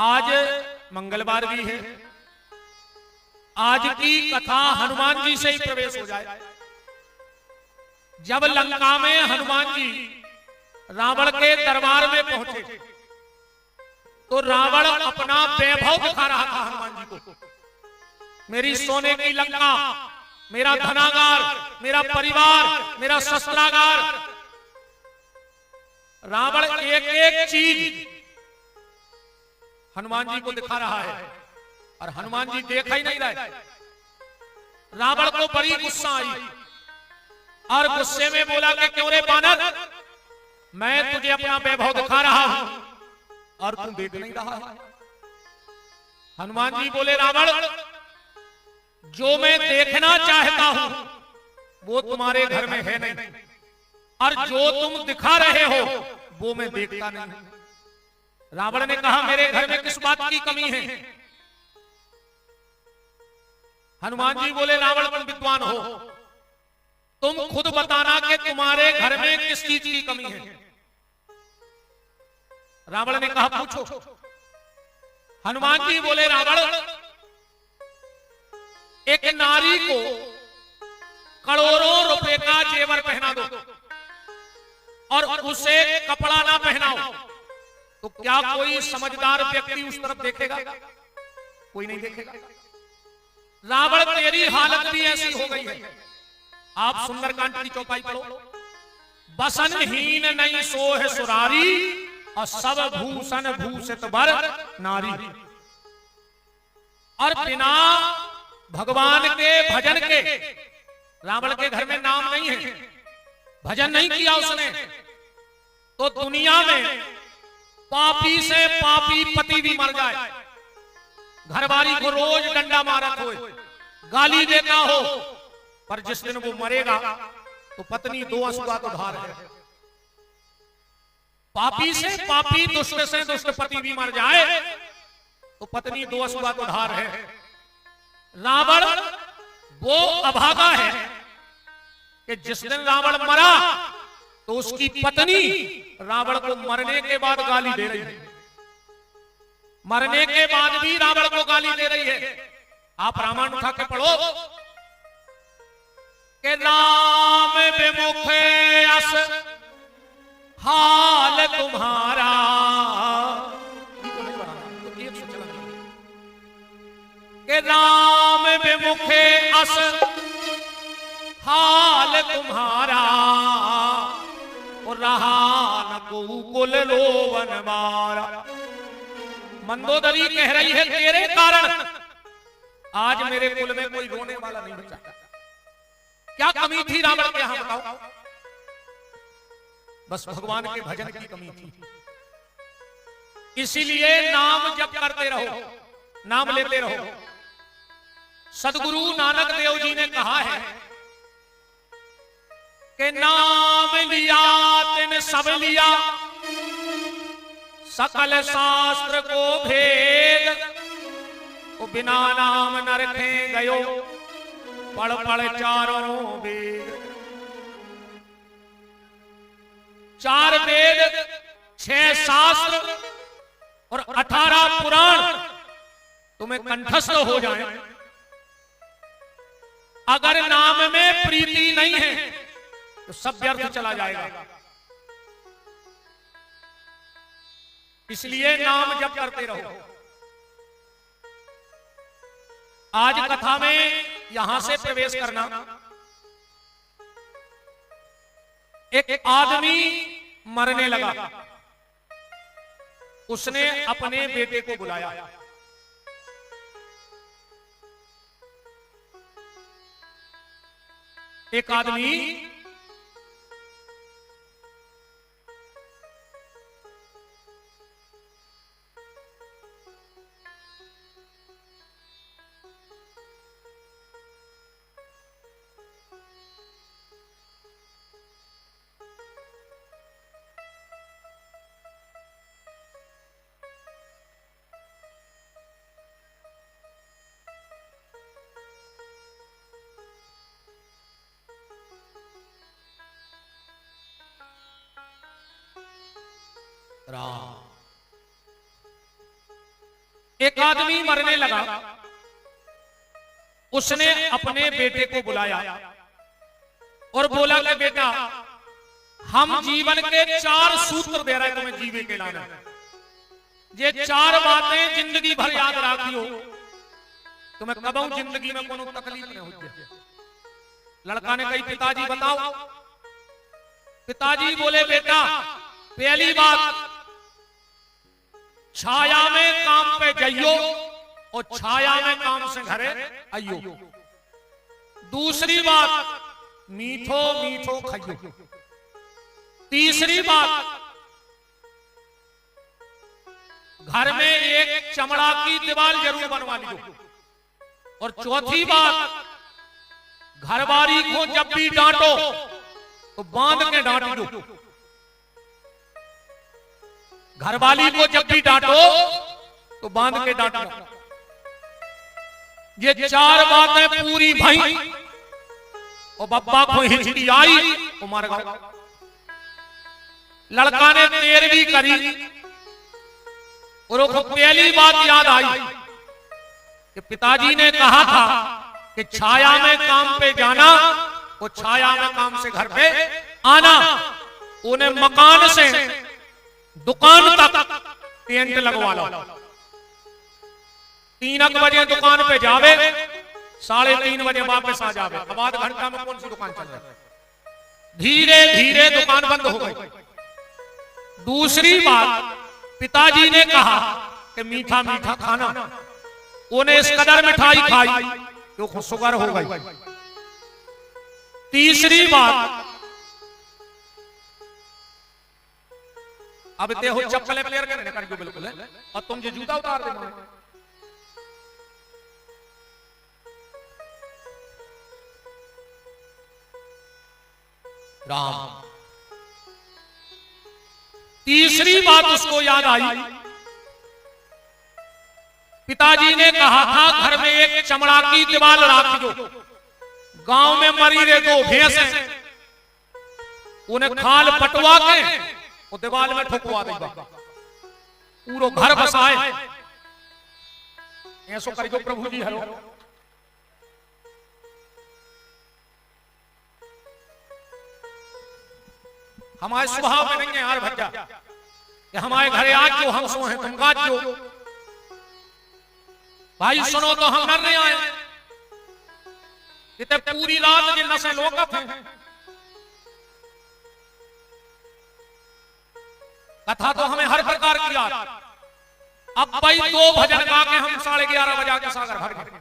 आज मंगलवार भी है। आज की कथा हनुमान जी से ही प्रवेश हो जाए। जब लंका में हनुमान जी रावण के दरबार में पहुंचे तो रावण अपना वैभव दिखा रहा था हनुमान जी को। मेरी सोने की लंका, मेरा धनागार, मेरा परिवार, मेरा शस्त्रागार। रावण एक एक चीज हनुमान जी को दिखा रहा है और हनुमान जी देख ही नहीं रहे। रावण को बड़ी गुस्सा आई और गुस्से में बोला कि क्यों रे बानर, मैं तुझे अपना वैभव दिखा रहा हूं और तू देख नहीं रहा है। हनुमान जी बोले, रावण, जो मैं देखना चाहता हूं वो तुम्हारे घर में है नहीं, और जो तुम दिखा रहे हो वो मैं देखता नहीं। रावण ने कहा, मेरे घर में किस बात की कमी है? हनुमान जी बोले, रावण, तुम विद्वान हो, तुम खुद बताना कि तुम्हारे घर में किस चीज की कमी है। रावण ने कहा, पूछो। हनुमान जी बोले, रावण, एक नारी को करोड़ों रुपए का जेवर पहना दो और उसे कपड़ा ना पहनाओ तो क्या कोई समझदार व्यक्ति उस तरफ देखेगा? कोई नहीं देखेगा। रावण, तेरी हालत भी ऐसी हो गई है। आप सुंदरकांड की चौपाई पढ़ो। बसनहीन नहीं सोह सुरारी और सब भूषण भूषित बर नारी। और बिना भगवान के भजन के, रावण के घर में नाम नहीं है, भजन नहीं किया उसने, तो दुनिया में पापी से पापी पति भी मर जाए, घरवाली को रोज डंडा मारत हो, गाली देता हो, पर जिस दिन वो मरेगा तो पत्नी दो अश्वा तो धार है। पापी से पापी, दुष्ट से दुष्ट पति भी मर जाए तो पत्नी दो अश्वा तो धार है। रावण वो अभागा है कि जिस दिन रावण मरा तो उसकी पत्नी रावण को मरने के बाद गाली दे रही है। मरने के बाद भी रावण को गाली दे रही है। आप रामायण उठा के पढ़ो कि राम विमुख अस हाल तुम्हारा, कि राम विमुख अस हाल तुम्हारा, और रहा न को कुल रोवन मारा। मंदोदरी कह रही है, तेरे कारण आज मेरे कुल में कोई रोने वाला नहीं बचा। क्या कमी थी रावण के यहां बताओ? बस भगवान के भजन की कमी थी। इसीलिए नाम जप करते रहो, नाम लेते रहो। सदगुरु नानक देव जी ने कहा है कि नाम लिया तिन सब लिया, सकल शास्त्र को भेद, वो बिना नाम न रखे गयो, पढ़ पढ़ चारों वेद। 4 वेद, 6 शास्त्र और 18 पुराण तुम्हें कंठस्थ हो जाए, अगर नाम में प्रीति नहीं है तो सब व्यर्थ चला जाएगा। इसलिए नाम जप करते रहो। आज कथा में यहां से प्रवेश करना। एक आदमी मरने लगा, उसने अपने बेटे को बुलाया। एक आदमी राम एक आदमी मरने लगा, उसने अपने बेटे को बुलाया और बोला कि बेटा, हम जीवन के 4 सूत्र दे रहे हैं तुम्हें जीवे के लाने, ये 4 बातें जिंदगी भर याद रखियो, तुम्हें कबहू जिंदगी में कोनो तकलीफ नहीं होती। लड़का ने कही पिताजी बताओ। पिताजी बोले बेटा, पहली बात, छाया में काम पे जाइयो और छाया में काम से घरे आइयो। दूसरी बात, मीठो मीठो खाइयो। तीसरी बात, घर में एक चमड़ा की दीवार जरूर बनवा लियो। और चौथी बात, घरवारी को जब भी डांटो तो बांध के डांटो। घरवाली को जब भी डांटो तो बांध के डांटो। ये 4 बातें पूरी भई और बब्बा को हिचकी आई, वो मर गया। लड़का ने 13वीं करी और उसको पहली बात याद आई कि पिताजी ने कहा था कि छाया में काम पे जाना और छाया में काम से घर पे आना। उन्हें मकान से दुकान तक टेंट लगवा लो। 3 बजे दुकान पे जावे, 3:30 बजे वापस आ जावे। अब आध घंटा में कौन सी दुकान चल रही है? धीरे धीरे दुकान बंद हो गई। दूसरी बात, पिताजी ने कहा कि मीठा मीठा खाना, उन्हें इस कदर मिठाई खाई कि वो शुगर हो गई। तीसरी बात, अब ते हो चप्पलें प्लेयर करने कर बिल्कुल है, और तुम जो जूता उतार देना। राम। तीसरी बात उसको याद आई, पिताजी ने कहा था घर में एक चमड़ा की दीवार रख दो। गांव में मरी रहे 2 भैंस हैं, उन्हें खाल पटवा के वो दीवार में ठुकवा देगा, पूरा घर बसाए। ऐसो करियो प्रभु जी। हेलो, हमारे स्वभाव में नहीं है यार भज्जा कि हमारे घरे आज जो हम सो हैं तुम गाज जो। भाई सुनो तो हम डर नहीं आए, इतने पूरी रात ये नशे लोग हैं। कथा तो हमें हर प्रकार की याद। अब भाई 2 भजन गा के हम 11:30 बजे के सागर भर गए।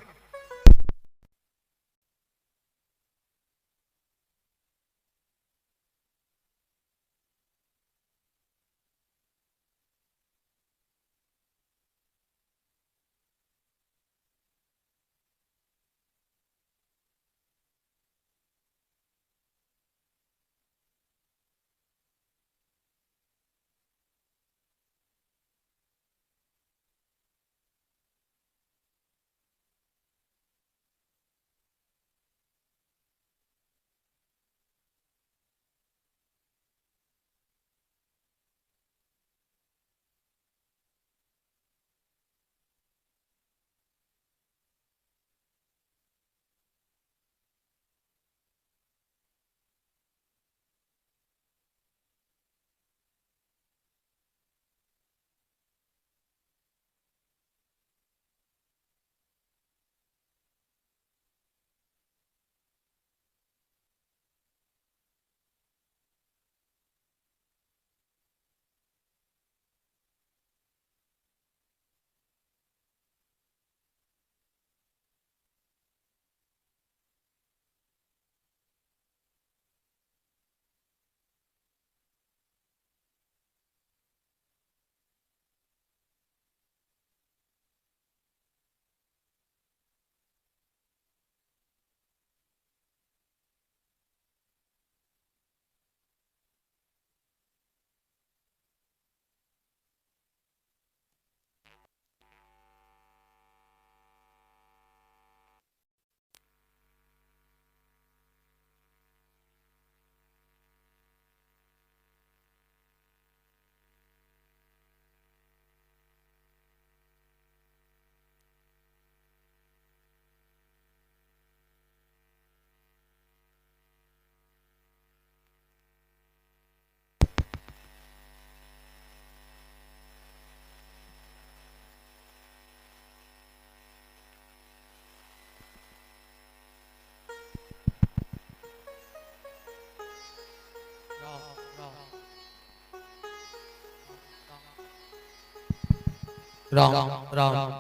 राम राम।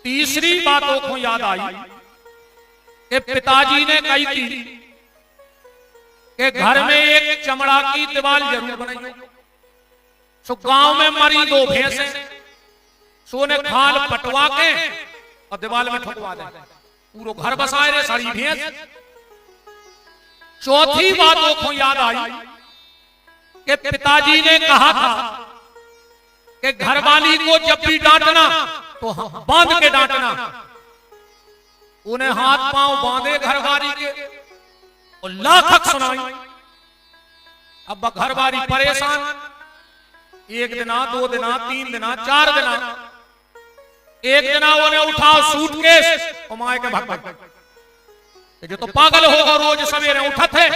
तीसरी बातों को याद आई कि पिताजी ने कही थी कि घर में एक चमड़ा की दीवार जरूर बनाई। सो गांव में मरी 2 भैंसे, सोने खाल पटवा के और दीवार में ठुकवा दे, पूरा घर बसाए रे सारी भैंस। चौथी बातों को याद आई कि पिताजी ने कहा था कि घरवाली को जब भी डांटना तो बांध के डांटना। उन्हें हाथ पांव बांधे घरवाली के और लाखक सुनाई। अब घरवाली परेशान, 1 दिन 2 दिन 3 दिन 4 दिन। एक दिन उन्हें उठाओ सूटकेस और माए के भग जो तो पागल होगा, रोज सवेरे उठत है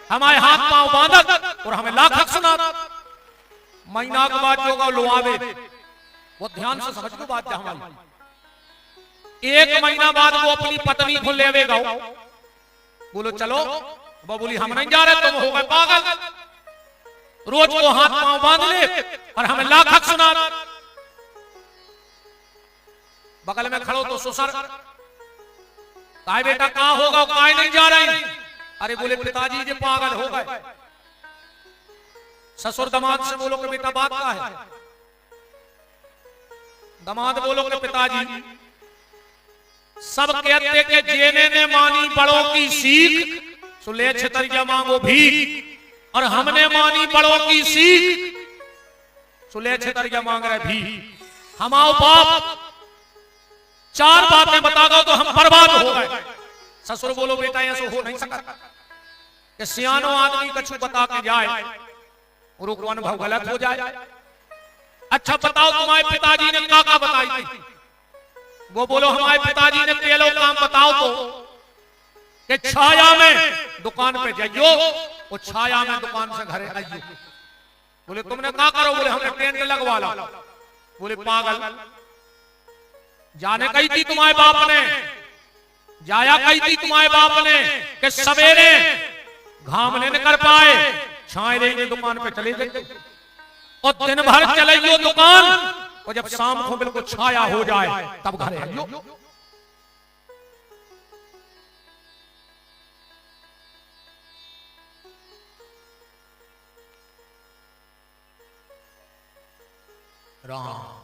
हमारे हाथ पांव बांधत और हमें लाखक सुना। महीना के बाद जो लो आवे, वो ध्यान से समझ को बात हमारी। 1 महीना बाद वो अपनी पत्नी को लेवेगा, बोलो चलो, वो बोली हम नहीं जा रहे, तुम हो गए पागल। रोज को हाथ पांव बांध ले और हमें लाखक सुना। बगल में खड़ो तो ससुर, काय बेटा कहां होगा, काय नहीं जा रहे। अरे बोले पिताजी जी पागल हो गए। ससुर दामाद से बोलो कि बेटा बात क्या है। दामाद बोलो कि पिताजी सब कहते कि जेने ने मानी बड़ों की सीख, सुले छतरिया मांगो भीख। और हमने मानी बड़ों की सीख, सुले छतरिया मांग रहे भीख। हमाओ बाप 4 बातें बताओ तो हम बर्बाद हो गए। ससुर बोलो बेटा ऐसा हो नहीं सकता कि सियानो आदमी कछु बता के जाए और वो अनुभव गलत हो जाए। अच्छा बताओ तुम्हारे पिताजी ने क्या बताई थी। वो बोलो हमारे पिताजी ने पहलो काम बताओ तो कि छाया में दुकान पे जाइयो और छाया में दुकान से घरे आइयो। बोले तुमने क्या करो, बोले हमने टेंट लगवा ला। बोले पागल, जाने कही थी तुम्हारे बाप ने, जाया कही थी तुम्हारे बाप ने कि सवेरे घाम नहीं निकल पाए, छाए रहेंगे दुकान पे चले गए और दिन भर चलेगी दुकान, और जब शाम को बिल्कुल छाया हो जाए तब घर आइयो। राम।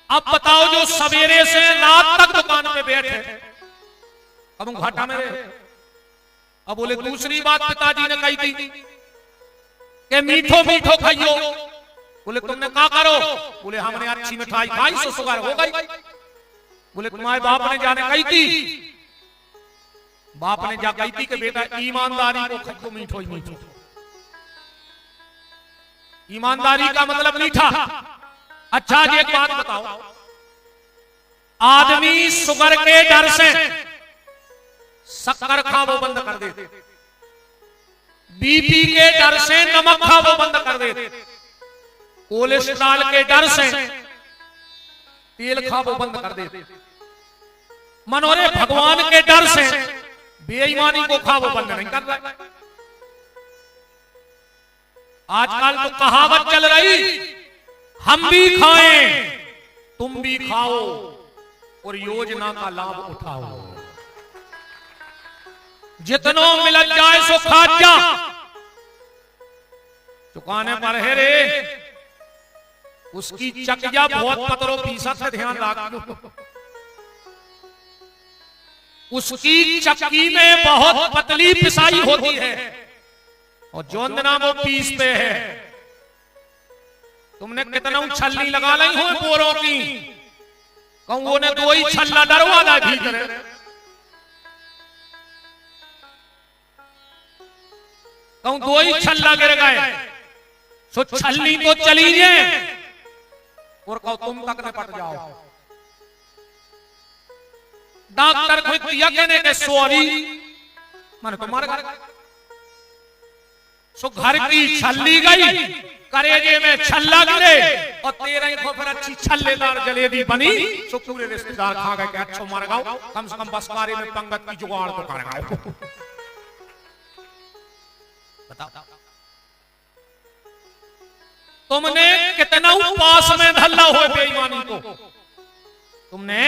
अब बताओ जो सवेरे से रात तक दुकान पे बैठे, अब हम घाटा में रहे। अब बोले दूसरी बात पिताजी ने कही थी कि मीठो मीठो खाइयो। बोले तुमने क्या करो, बोले हमने अच्छी मिठाई खाई सो शुगर हो गई। बोले तुम्हारे बाप ने जाने कही थी, बाप ने जा कही थी कि बेटा ईमानदारी को खाओ, मीठो ही मीठो। ईमानदारी का मतलब मीठा। अच्छा जी एक बात बताओ, आदमी शुगर के डर से शक्कर खावो बंद कर दे, बीपी के डर से नमक खावो बंद कर दे, कोलेस्ट्रॉल के डर से तेल खावो बंद कर दे, मनोरे भगवान के डर से बेईमानी को खावो बंद नहीं कर रहा। आजकल तो कहावत चल रही, हम भी खाएं तुम भी खाओ और योजना का लाभ उठाओ। जितनो मिल जाए सो खा जा। दुकाने पर है रे, उसकी चकिया बहुत पतलो पीसा से ध्यान रखो। उसकी चक्की में बहुत पतली पिसाई होती है और जोंदना वो पीस पे है। तुमने कितना छल्ली लगा ली हो बोरों की, कहूं ने 2 ही छल्ला डरवाना भीतर। कहूं 2 ही छल्ला गिर गए, सो छल्ली तो चली जाए और कहो तुम तक न पट जाओ। डॉक्टर खुद यकीन के सॉरी मैंने तुम्हारे घर, सो घर की छल्ली गई, करेजे में छल्ला गिरे और 13 को फिर अच्छी छल्लेदार जलेबी बनी। सो पूरे रिश्तेदार खा गए कि अच्छा मर गए, कम से कम बसकारे में पंगत की जुगाड़ तो कर गए। बताओ तुमने कितना पास में धल्ला हो बेईमानी को, तुमने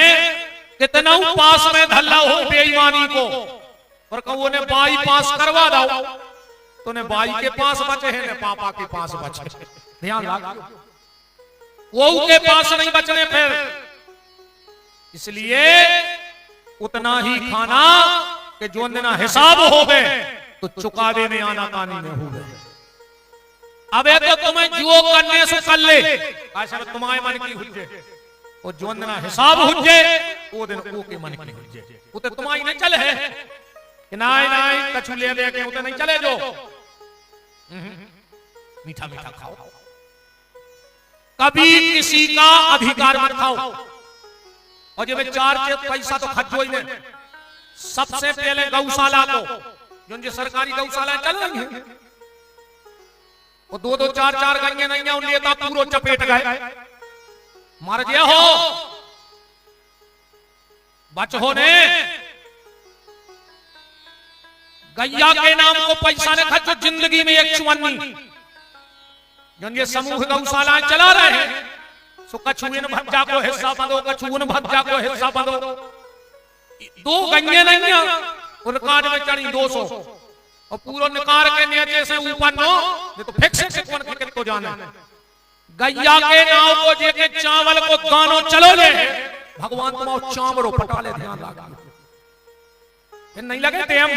कितना पास में धल्ला हो बेईमानी को, और कहूँ ने बाई पास करवा दो तो ने बाई के पास बचे हैं, ने पापा के पास बचे। ध्यान रखो, वो के पास नहीं बचने फिर। इसलिए उतना ही खाना कि जो ना हिसाब हो गए तो चुकावे में आना कानी में हो गए। अबे तो तुम्हें जो करने से कर ले, ऐसा तुम्हारे मन की हुज्जे, और जो ना हिसाब हुज्जे वो दिन वो के मन की हुज्जे, वो तो तुम्हारी नहीं चले है कि नहीं नहीं कछु ले दे के वो तो नहीं चले। जो मीठा मीठा खाओ, कभी किसी का अधिकार मत खाओ। और जब चार पैसा तो खर्चो ही नहीं, सबसे पहले गौशाला को, जो सरकारी गौशाला चल रही है, वो दो दो चार चार गंगे नहीं उन लेता पूरा चपेट गए, मर गया हो बच होने। गैया के नाम को पैसा ने खर्चो, जिंदगी में एक चुवन्नी जो ये समूह गौशाला चला रहे हैं, सो कछुएन भज्जा को हिस्सा बंदो, कछुएन भज्जा को हिस्सा बंदो। दो गंगे नहीं उन कार्ड में चढ़ी 200 और पूरा निकार के नीचे से ऊपर नो, ये तो फिक्स से कौन क्रिकेट को जाने। गैया के नाव को जेके चावल को गानो चलो ले, भगवान तुम्हारा चावल पटा ले। ध्यान रखना फिर नहीं लगे टेम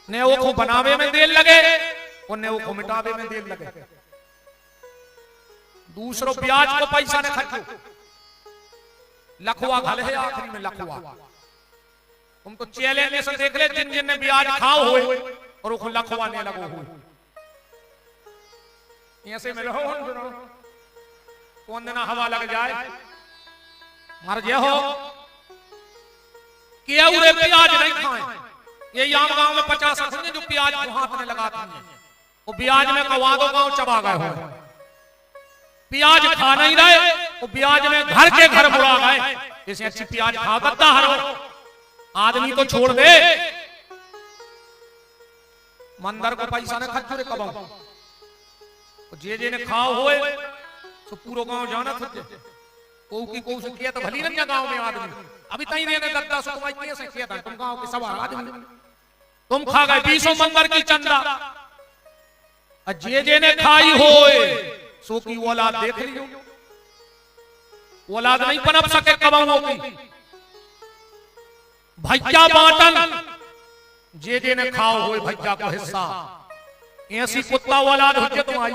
ने वो को बनावे में देर लगे और ने वो को मिटावे में देर लगे। दूसरों ब्याज को पैसा ने खर्चो, लखवा घल है आखिरी में लखवा। तुम तो चेले में से देख ले जिन जिन ने ब्याज खाओ हुए और वो लखवा ने लगो हुए। ऐसे में रहो कौन देना हवा लग जाए मर गया हो। क्या उरे प्याज नहीं खाए, ये याम गांव में 50 होंगे जो प्याज को हाथ में लगाते हैं, वो ब्याज में कवा दो गांव चबा गए हो। प्याज खा नहीं रहे वो ब्याज में घर के घर बुला गए। जैसे अच्छी प्याज खा करता हरो आदमी तो छोड़ दे, मंदर को पैसा ने खच्चुरे कबाऊ जे ने खाओ होए तो पूरा गांव जाना था। को की को से किया तो भली नहीं गांव में आदमी अभी तई ने दद्दा सो भाई कैसे किया था, तुम गांव के सब आदमी तुम खा गए 20 मंदर की चंदा। जे ने खाई होए सो की औलाद देख लियो, औलाद नहीं पनप सके कबाओं की। भैया बाटन जे ने खाओ होए भैया को हिस्सा, ऐसी कुत्ता औलाद हो तुम आई,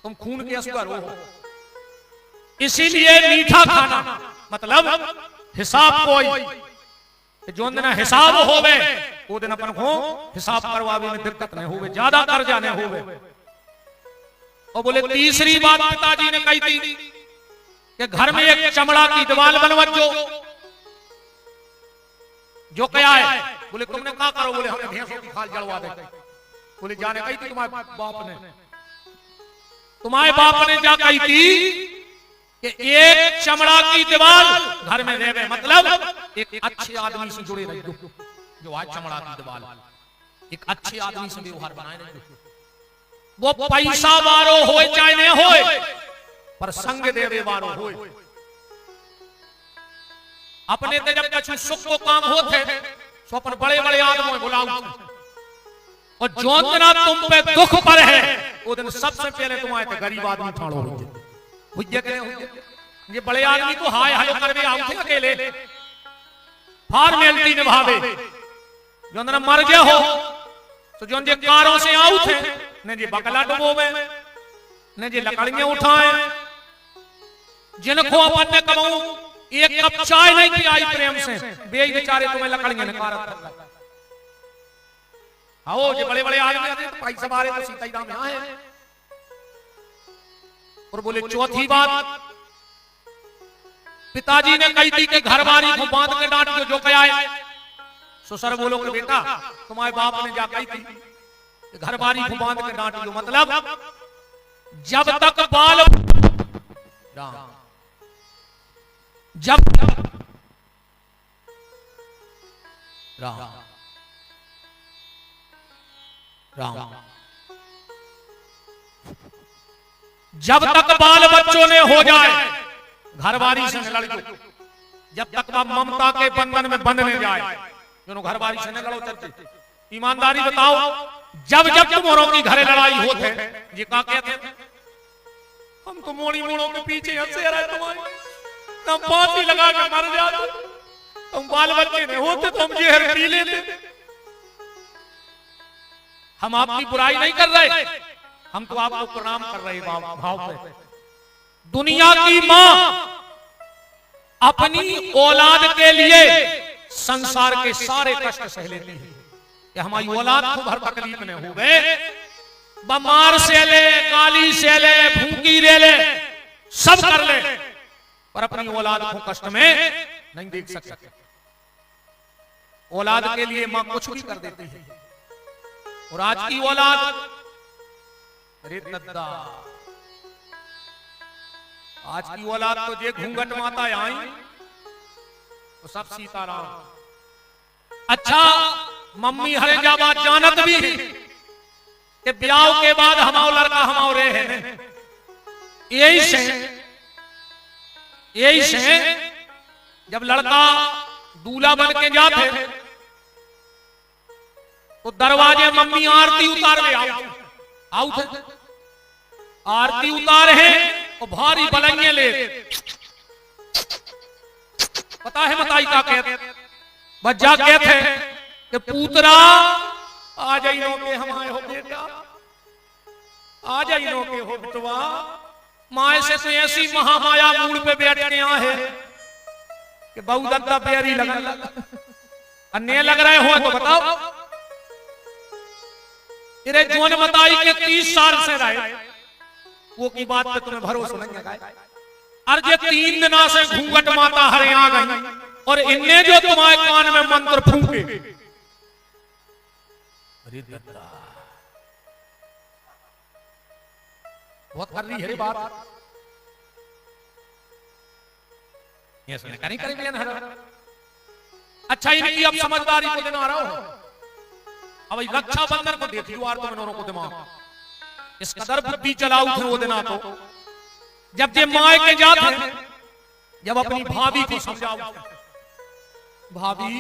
तुम खून के असगर हो। इसीलिए मीठा खाना मतलब हिसाब कोई जो दिन हिसाब होवे वो दिन अपन को हिसाब करवावे में दिक्कत नहीं होवे, ज्यादा कर्जा नहीं होवे। और बोले तीसरी बात पिताजी ने कही थी कि घर में एक चमड़ा की दीवार बनवाओ। जो क्या है बोले तुमने क्या करो, बोले हमने भैंसों की खाल जड़वा दे। बोले जाने कही थी तुम्हारे बाप ने जा कही थी कि एक चमड़ा की दीवार घर में रहे, मतलब एक अच्छे आदमी से जुड़े रहे। जो आज चमड़ा की दीवार एक अच्छे आदमी से व्यवहार बनाए रहे, वो पैसा वारो होए चाहे नहीं होए पर संग देवे वारो होए। अपने ते जब कुछ सुख को काम होते तो अपन बड़े बड़े आदमी बुलाओ, और जो दिन तुम पे दुख पर है वो दिन सबसे पहले तुम्हारे गरीब आदमी ठाड़ो ये बड़े आदमी तो हाय हाय करवे आउथे अकेले फॉर्मेलिटी निभावे। जो दिन मर गया हो तो जो जे कारों से आउथे ने जे बकला डुबोवे ने जे लकड़ियां उठाए, जिनको अपन ने कमाऊ एक कप चाय नहीं पिलाई प्रेम से, बेई बेचारे तुम्हें लकड़ियां ने कारत आओ। जे बड़े बड़े आदमी आते तो पैसा बारे तो सीता ही दाम यहां है। और बोले चौथी बात पिताजी ने कही थी कि घरवारी को बांध के डांट जो कया है। ससुर बोलो कि बेटा तुम्हारे बाप ने जा कही थी कि घरवारी को बांध के डांट जो, मतलब जब तक बाल जब राम राम जब तक बाल बच्चों ने हो जाए घरवारी से न लड़ो, जब तक वह ममता के बंधन में बंधने जाए दोनों घरवारी से न लड़ो। चलते ईमानदारी बताओ, जब जब तुम्हारों की घरे लड़ाई होते ये क्या कहते, हम तो मोड़ी मोड़ों के पीछे हंसे रहे, तुम्हारी तुम फांसी लगा के मर जाते, तुम बाल बच्चे नहीं होते तो हम जहर पी लेते। हम आपकी बुराई नहीं कर रहे, हम तो आपको प्रणाम कर रहे भाव पे। दुनिया की मां अपनी औलाद के लिए संसार के सारे कष्ट सह लेती है कि हमारी औलाद को हर तकलीफ में हो गए, बीमार से ले, गाली से ले, भूखी ले ले, सब कर ले, पर अपनी औलाद को कष्ट में नहीं देख सकते। औलाद के लिए मां कुछ भी कर देती है। और आज की औलाद, अरे दद्दा, आज की औलाद तो जे घूंघट माता आई तो सब सीताराम। अच्छा मम्मी हरेजाबाद जानत भी कि ब्याह के बाद हमारा लड़का हमारे है, यही से जब लड़का दूल्हा बन के जाते तो दरवाजे मम्मी आरती उतार ले आओ थे, आरती उतार है तो भारी बलंगे ले, पता है बताई का कहते बच्चा कहते कि पूतरा आ जाइनो के हमारे हो बेटा, आ जाइनो के हो बिटवा, माए से तो ऐसी महामाया मूड पे बैठ के यहाँ है कि बहु दत्ता प्यारी लगा, अन्य लग रहे हो तो बताओ। तेरे जोन बताई के 30 साल से रहे वो की बात पे तुम्हें भरोसा नहीं है। अर्जे 3 दिना से घूंघट माता हरे आ गई और इनने जो तुम्हारे कान में मंत्र फूंके, अरे दत्ता बहुत कर रही है बात, ये सुने कहीं कहीं भी ना। अच्छा इनकी अब समझदारी को दिन आ रहा हो, अब रक्षाबंधन को देखी वार तो दोनों को दिमाग इस कदर बुद्धि चलाऊ थे वो दिन तो जब ये माए के जाते, जब अपनी भाभी को समझाओ, भाभी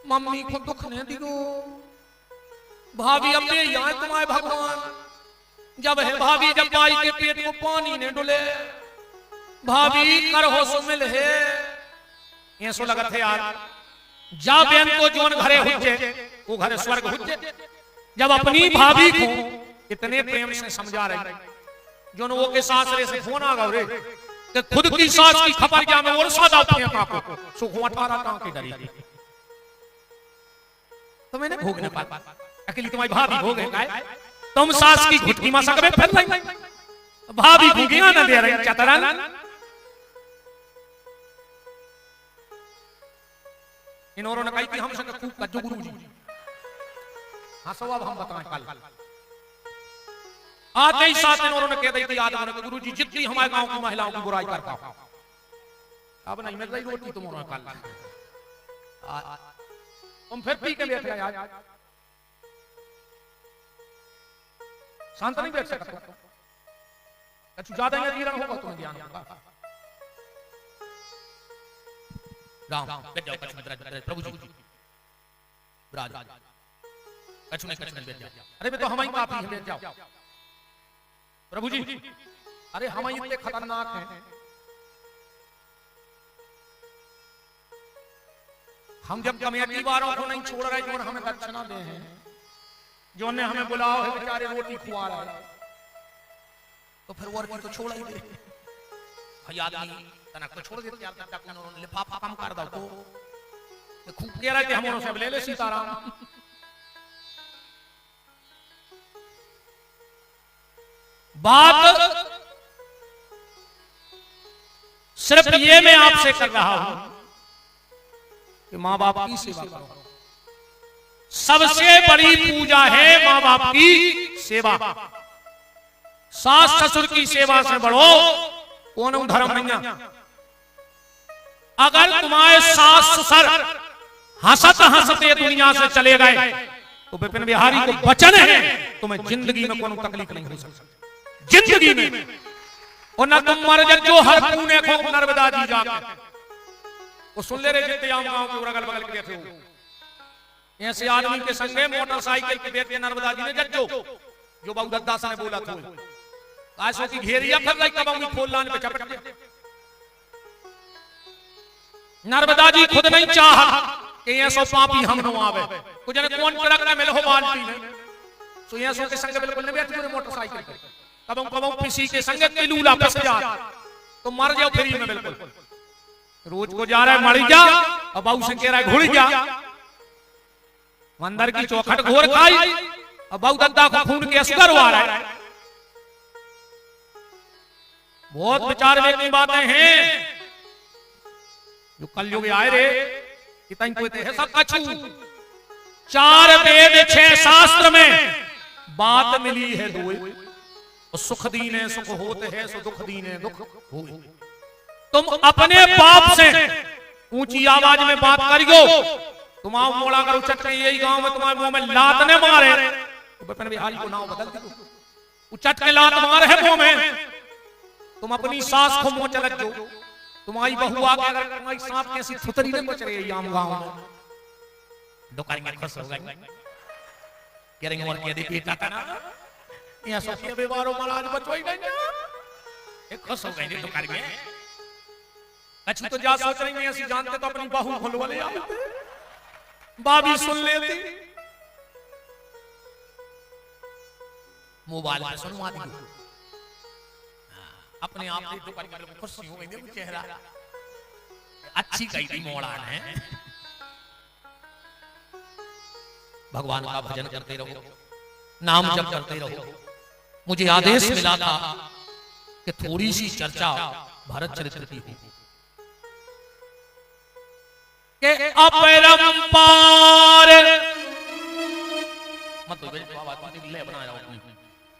मम्मी को दुख नहीं दियो, भाभी अब ये यहाँ तुम्हारे भगवान, जब है भाभी जब माई के पेट को पानी ने डुले, भाभी कर हो सुमिल है, ये सो लगत है यार, जा बहन को जोन घरे हुज्जे वो घरे स्वर्ग हुज्जे। जब अपनी भाभी को इतने प्रेम से समझा रही, जो वो के सासरे से फोन आ गए कि खुद की सास की खबर क्या में और सादा अपने को सुख 18 टांग के डरी तो मैंने भोग न पाया, अकेली तुम्हारी भाभी भोग है, तुम सास की घुटकी में सकबे फिर नहीं, भाभी भूखिया न दे रही चतरा। इन्होंने ने कही कि हम संग खूब कज्जो गुरुजी, हाँ सब अब हम बताएं कल आते ही साथ इन्होंने कह दी थी आदमी को गुरुजी जितनी हमारे गांव की महिलाओं की बुराई करता हो अब नहीं मिल रही रोटी तुम्हारा कल, तुम फिर पी के लेते हैं आज, शांत नहीं बैठ सकते, कुछ ज्यादा ही जीवन होगा तुम्हें ध्यान होगा। राम बैठ जाओ कछ प्रभु जी विराज कछ नहीं बैठ जाओ, अरे मैं तो हम ही काफी है बैठ जाओ प्रभु जी, अरे हम इतने खतरनाक हैं, हम जब कमेटी वालों को नहीं छोड़ रहे जो हमें दक्षिणा दे हैं, जो ने हमें बुलाओ है बेचारे रोटी खुआ रहा है, तो फिर वो तो छोड़ ही दे भाई आदमी तनक तो छोड़ देते यार, तक उन्होंने लिफाफा कम कर दो तो खूब कह रहा है कि हम उन्होंने सब ले ले सीताराम। बात सिर्फ ये मैं आपसे कर रहा हूं कि मां बाप की सेवा करो, सबसे बड़ी पूजा है मां बाप की सेवा, सास ससुर की सेवा से बढ़ो कौन धर्म नहीं है। अगर तुम्हारे सास ससुर हंसत हंसते दुनिया से चले गए तो विपिन बिहारी को वचन है तुम्हें जिंदगी में कोई तकलीफ नहीं हो सकती, जिंदगी में। और ना तुम मर जो हर पूने को नर्मदा जी जाके वो सुन ले रहे जितने आम गांव के अगल बगल के बैठे हो ऐसे आदमी के संगे मोटरसाइकिल के बैठ के नर्मदा जी ने जज्जो जो बाबू दद्दास ने बोला था आसो की घेरिया फिर रही कबाऊ फूल लाने पे चपट गया। नर्मदा जी खुद नहीं चाह कि ऐसो पापी हम न आवे कुछ ने कौन ट्रक में मिलो बाल्टी में सो ऐसो के संगे बिल्कुल नहीं बैठ के मोटरसाइकिल पे कबाऊ कबाऊ किसी के संगे किलूला फंस जा तो मर जाओ फ्री में बिल्कुल। रोज को जा रहा है मर जा और बाबू से कह रहा है घुड़ जा अंदर की चौखट घोर खाई और बाबू दद्दा को खून के असर हुआ रहा है। बहुत विचार की बातें हैं जो कलयुग आए रे कितनी कोई है सब कछु 4 वेद 6 शास्त्र में बात मिली है दो सुख दीने सुख होते है सो दुख दीने दुख होए। तुम अपने बाप से ऊंची आवाज में बात करियो तुम आओ मोड़ा करो चटके यही गांव में तुम्हारे मुंह में लात ने मारे तो बपन बिहारी को नाम बदल दो चट के लात मारे है मुंह में तुम अपनी सास को मुंह चलत दो तुम्हारी बहू आके अगर तुम्हारी सांप कैसी थुतरी ने बच रही है आम गांव में दुकान में खुश हो गए कह रही और कह दे बेटा था ना यहाँ सोफिया बेवारो महाराज बचवाई गई एक खुश हो गई दुकान में अच्छी तो जा सोच रही है ऐसी जानते तो अपनी बहू खुलवा ले आते बाबी सुन लेती मोबाइल में सुनवा दी अपने आप ही दुकान में खुश हो गई चेहरा अच्छी गई थी मोड़ा ने भगवान का भजन करते रहो नाम जप करते रहो। मुझे आदेश मिला था कि थोड़ी सी चर्चा भारत चरित्र की हो के अपरंपार मत तो बाबा तुम ले बना रहा हूं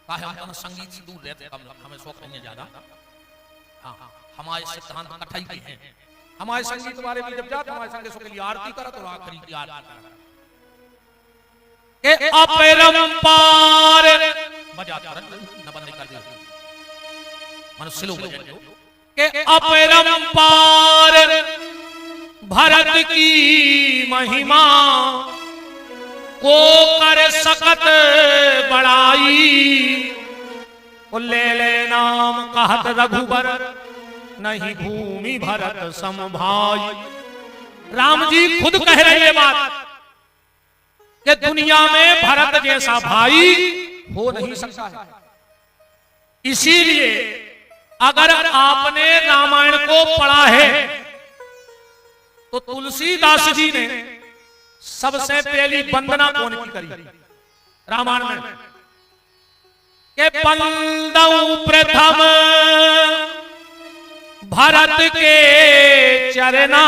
काहे हम संगीत से दूर रहते कम हमें शौक नहीं ज्यादा। हां हमारे सिद्धांत कठाई के हैं हमारे संगीत बारे में जब जाते हमारे संगे सो के लिए आरती करा तो आखिरी की आरती करा के अपरंपार बजाता न बंद कर दिया मन स्लो बजा दो के अपरंपार भरत की महिमा को कर सकत बड़ाई ले ले नाम कहत रघुबर नहीं भूमि भरत समभाई। राम जी खुद कह रहे हैं बात कि दुनिया में भरत जैसा भाई हो नहीं सकता है। इसीलिए अगर आपने रामायण को पढ़ा है तो तुलसीदास जी ने सबसे पहली वंदना कौन की करी रामायण में के बंदऊ प्रथम भरत के चरना।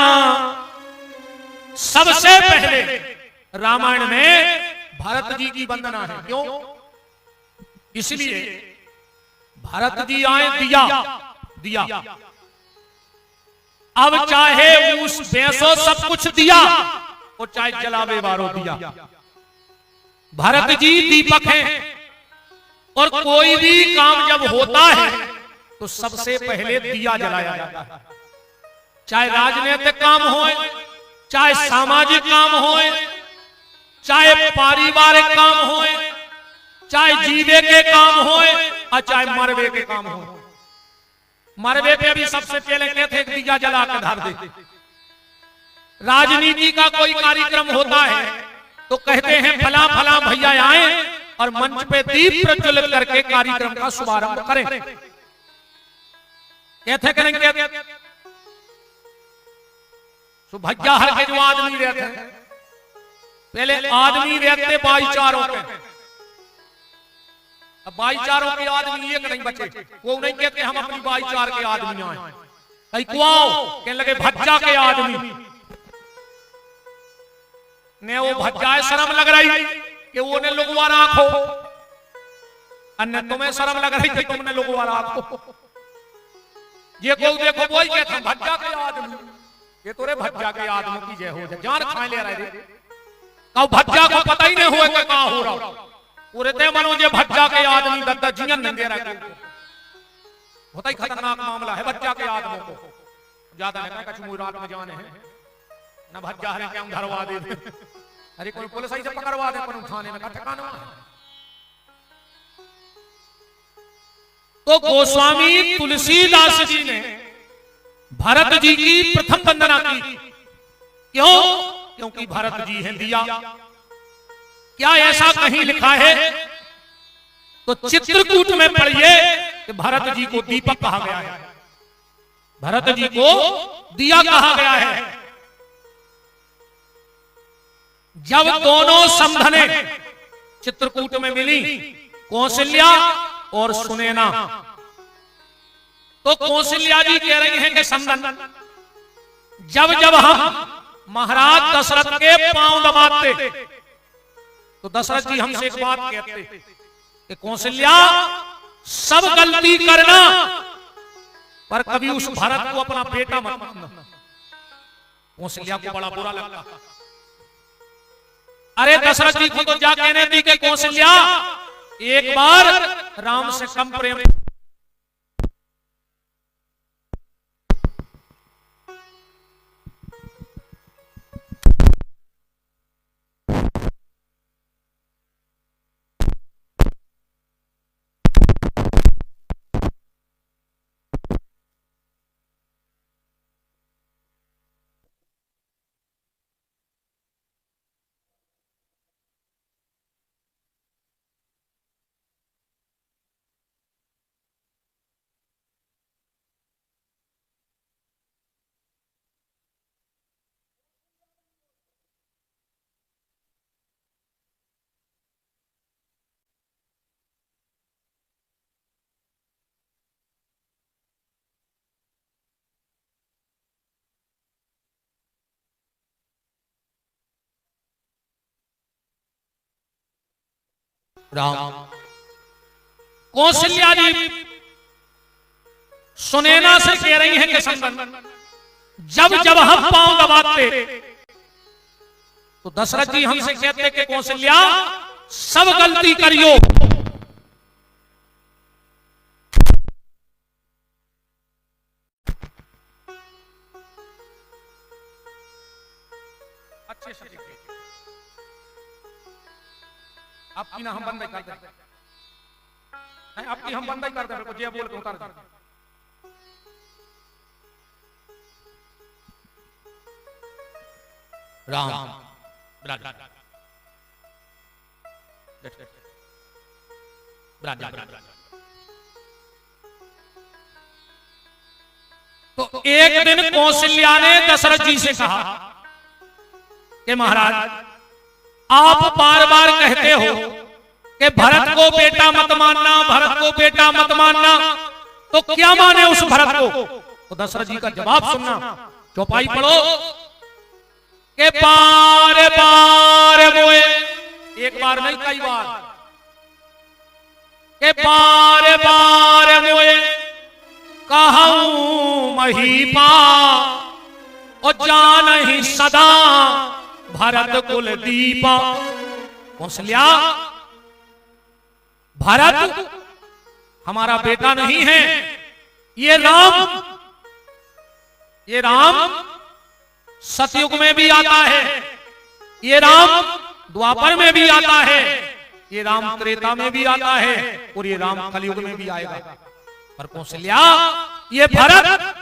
सबसे पहले रामायण में भरत जी की वंदना है। क्यों? इसलिए भरत जी आए दिया दिया अब चाहे उस पैसों सब कुछ दिया और चाहे जलावे वारो दिया। भरत जी दीपक हैं और कोई भी काम जब होता है तो सबसे पहले दिया जलाया जाता है। चाहे राजनीतिक काम हो, चाहे सामाजिक काम हो, चाहे पारिवारिक काम हो, चाहे जीवे के काम हो और चाहे मरवे के काम हो। मरवे पे भी सबसे पहले कहते हैं दिया जला के धर दे। राजनीति का कोई कार्यक्रम होता है तो कहते हैं फला फला भैया आए और मंच पे दीप प्रज्वलित करके कार्यक्रम का शुभारंभ करें। कहते करेंगे तो भैया हर के जो आदमी रहते हैं पहले आदमी रहते भाईचारों के, अब भाईचारों के आदमी एक नहीं बचे। वो नहीं कहते हम अपनी भाईचार के आदमी आए, कहीं कुआओ कहने लगे भज्जा के आदमी ने वो भज्जाए शर्म लग रही कि वो ने लोगवा राखो, अन्य तुम्हें शर्म लग रही कि तुमने लोगवा राखो। ये को देखो वही कहते हैं भज्जा के आदमी, ये तो रे भज्जा के आदमी की जय हो जाए, जान खा ले रहे कहो भज्जा को पता ही नहीं हुआ कि कहां हो रहा पूरे ते मनो जे भज्जा के आदमी दद्दा जियन नंगे रखे होता ही खतरनाक मामला है बच्चा के आदमों को ज्यादा नहीं कछु मुझ रात में जाने हैं ना भज्जा है क्या धरवा दे अरे कोई पुलिस ऐसे पकड़वा दे कोई थाने में का ठिकाना है। तो गोस्वामी तुलसीदास जी ने भरत जी की प्रथम वंदना की। क्यों? क्योंकि भरत जी हैं दिया। क्या ऐसा कहीं लिखा है? तो चित्रकूट में पढ़िए कि भरत जी को दीपक कहा गया है, भरत जी को दिया कहा गया है। जब दोनों समधने चित्रकूट में मिली, कौशल्या और सुनैना, तो कौशल्या जी कह रही हैं कि समधन जब जब हम महाराज दशरथ के पांव दबाते तो दशरथ जी हमसे एक बात कहते कि कौशल्या सब गलती करना पर कभी उस भरत को अपना बेटा मत मानना। कौशल्या को बड़ा बुरा लगता। अरे दशरथ जी को तो जा कहने दी कि कौशल्या एक बार राम से कम प्रेम। राम कौशल्या जी सुनैना से कह रही हैं कि संबंध जब जब हम पांव दबाते तो दशरथ जी हमसे कहते कि कौशल्या सब गलती करियो अच्छे से आपकी ना हम बंद कर दें, नहीं आपकी हम बंद कर दें, जय बोल के उतार दें। राम तो एक दिन कौशल्या ने दशरथ जी से कहा कि महाराज आप बार बार कहते हो कि भरत को बेटा मत मानना, भरत को बेटा मत मानना, तो क्या माने उस भरत को? तो दशरथ जी का जवाब सुनना, चौपाई पढ़ो कि बार बार मोए, एक बार नहीं कई बार, कि बार बार मोए कहूं महीपा और जानहि सदा भरत कुल दीपा। कौशल्या भरत हमारा बेटा नहीं है, ये राम सतयुग में भी आता है, ये राम द्वापर में भी आता है, ये राम त्रेता में भी आता है और ये राम कलयुग में भी आएगा। पर कौशल्या ये भरत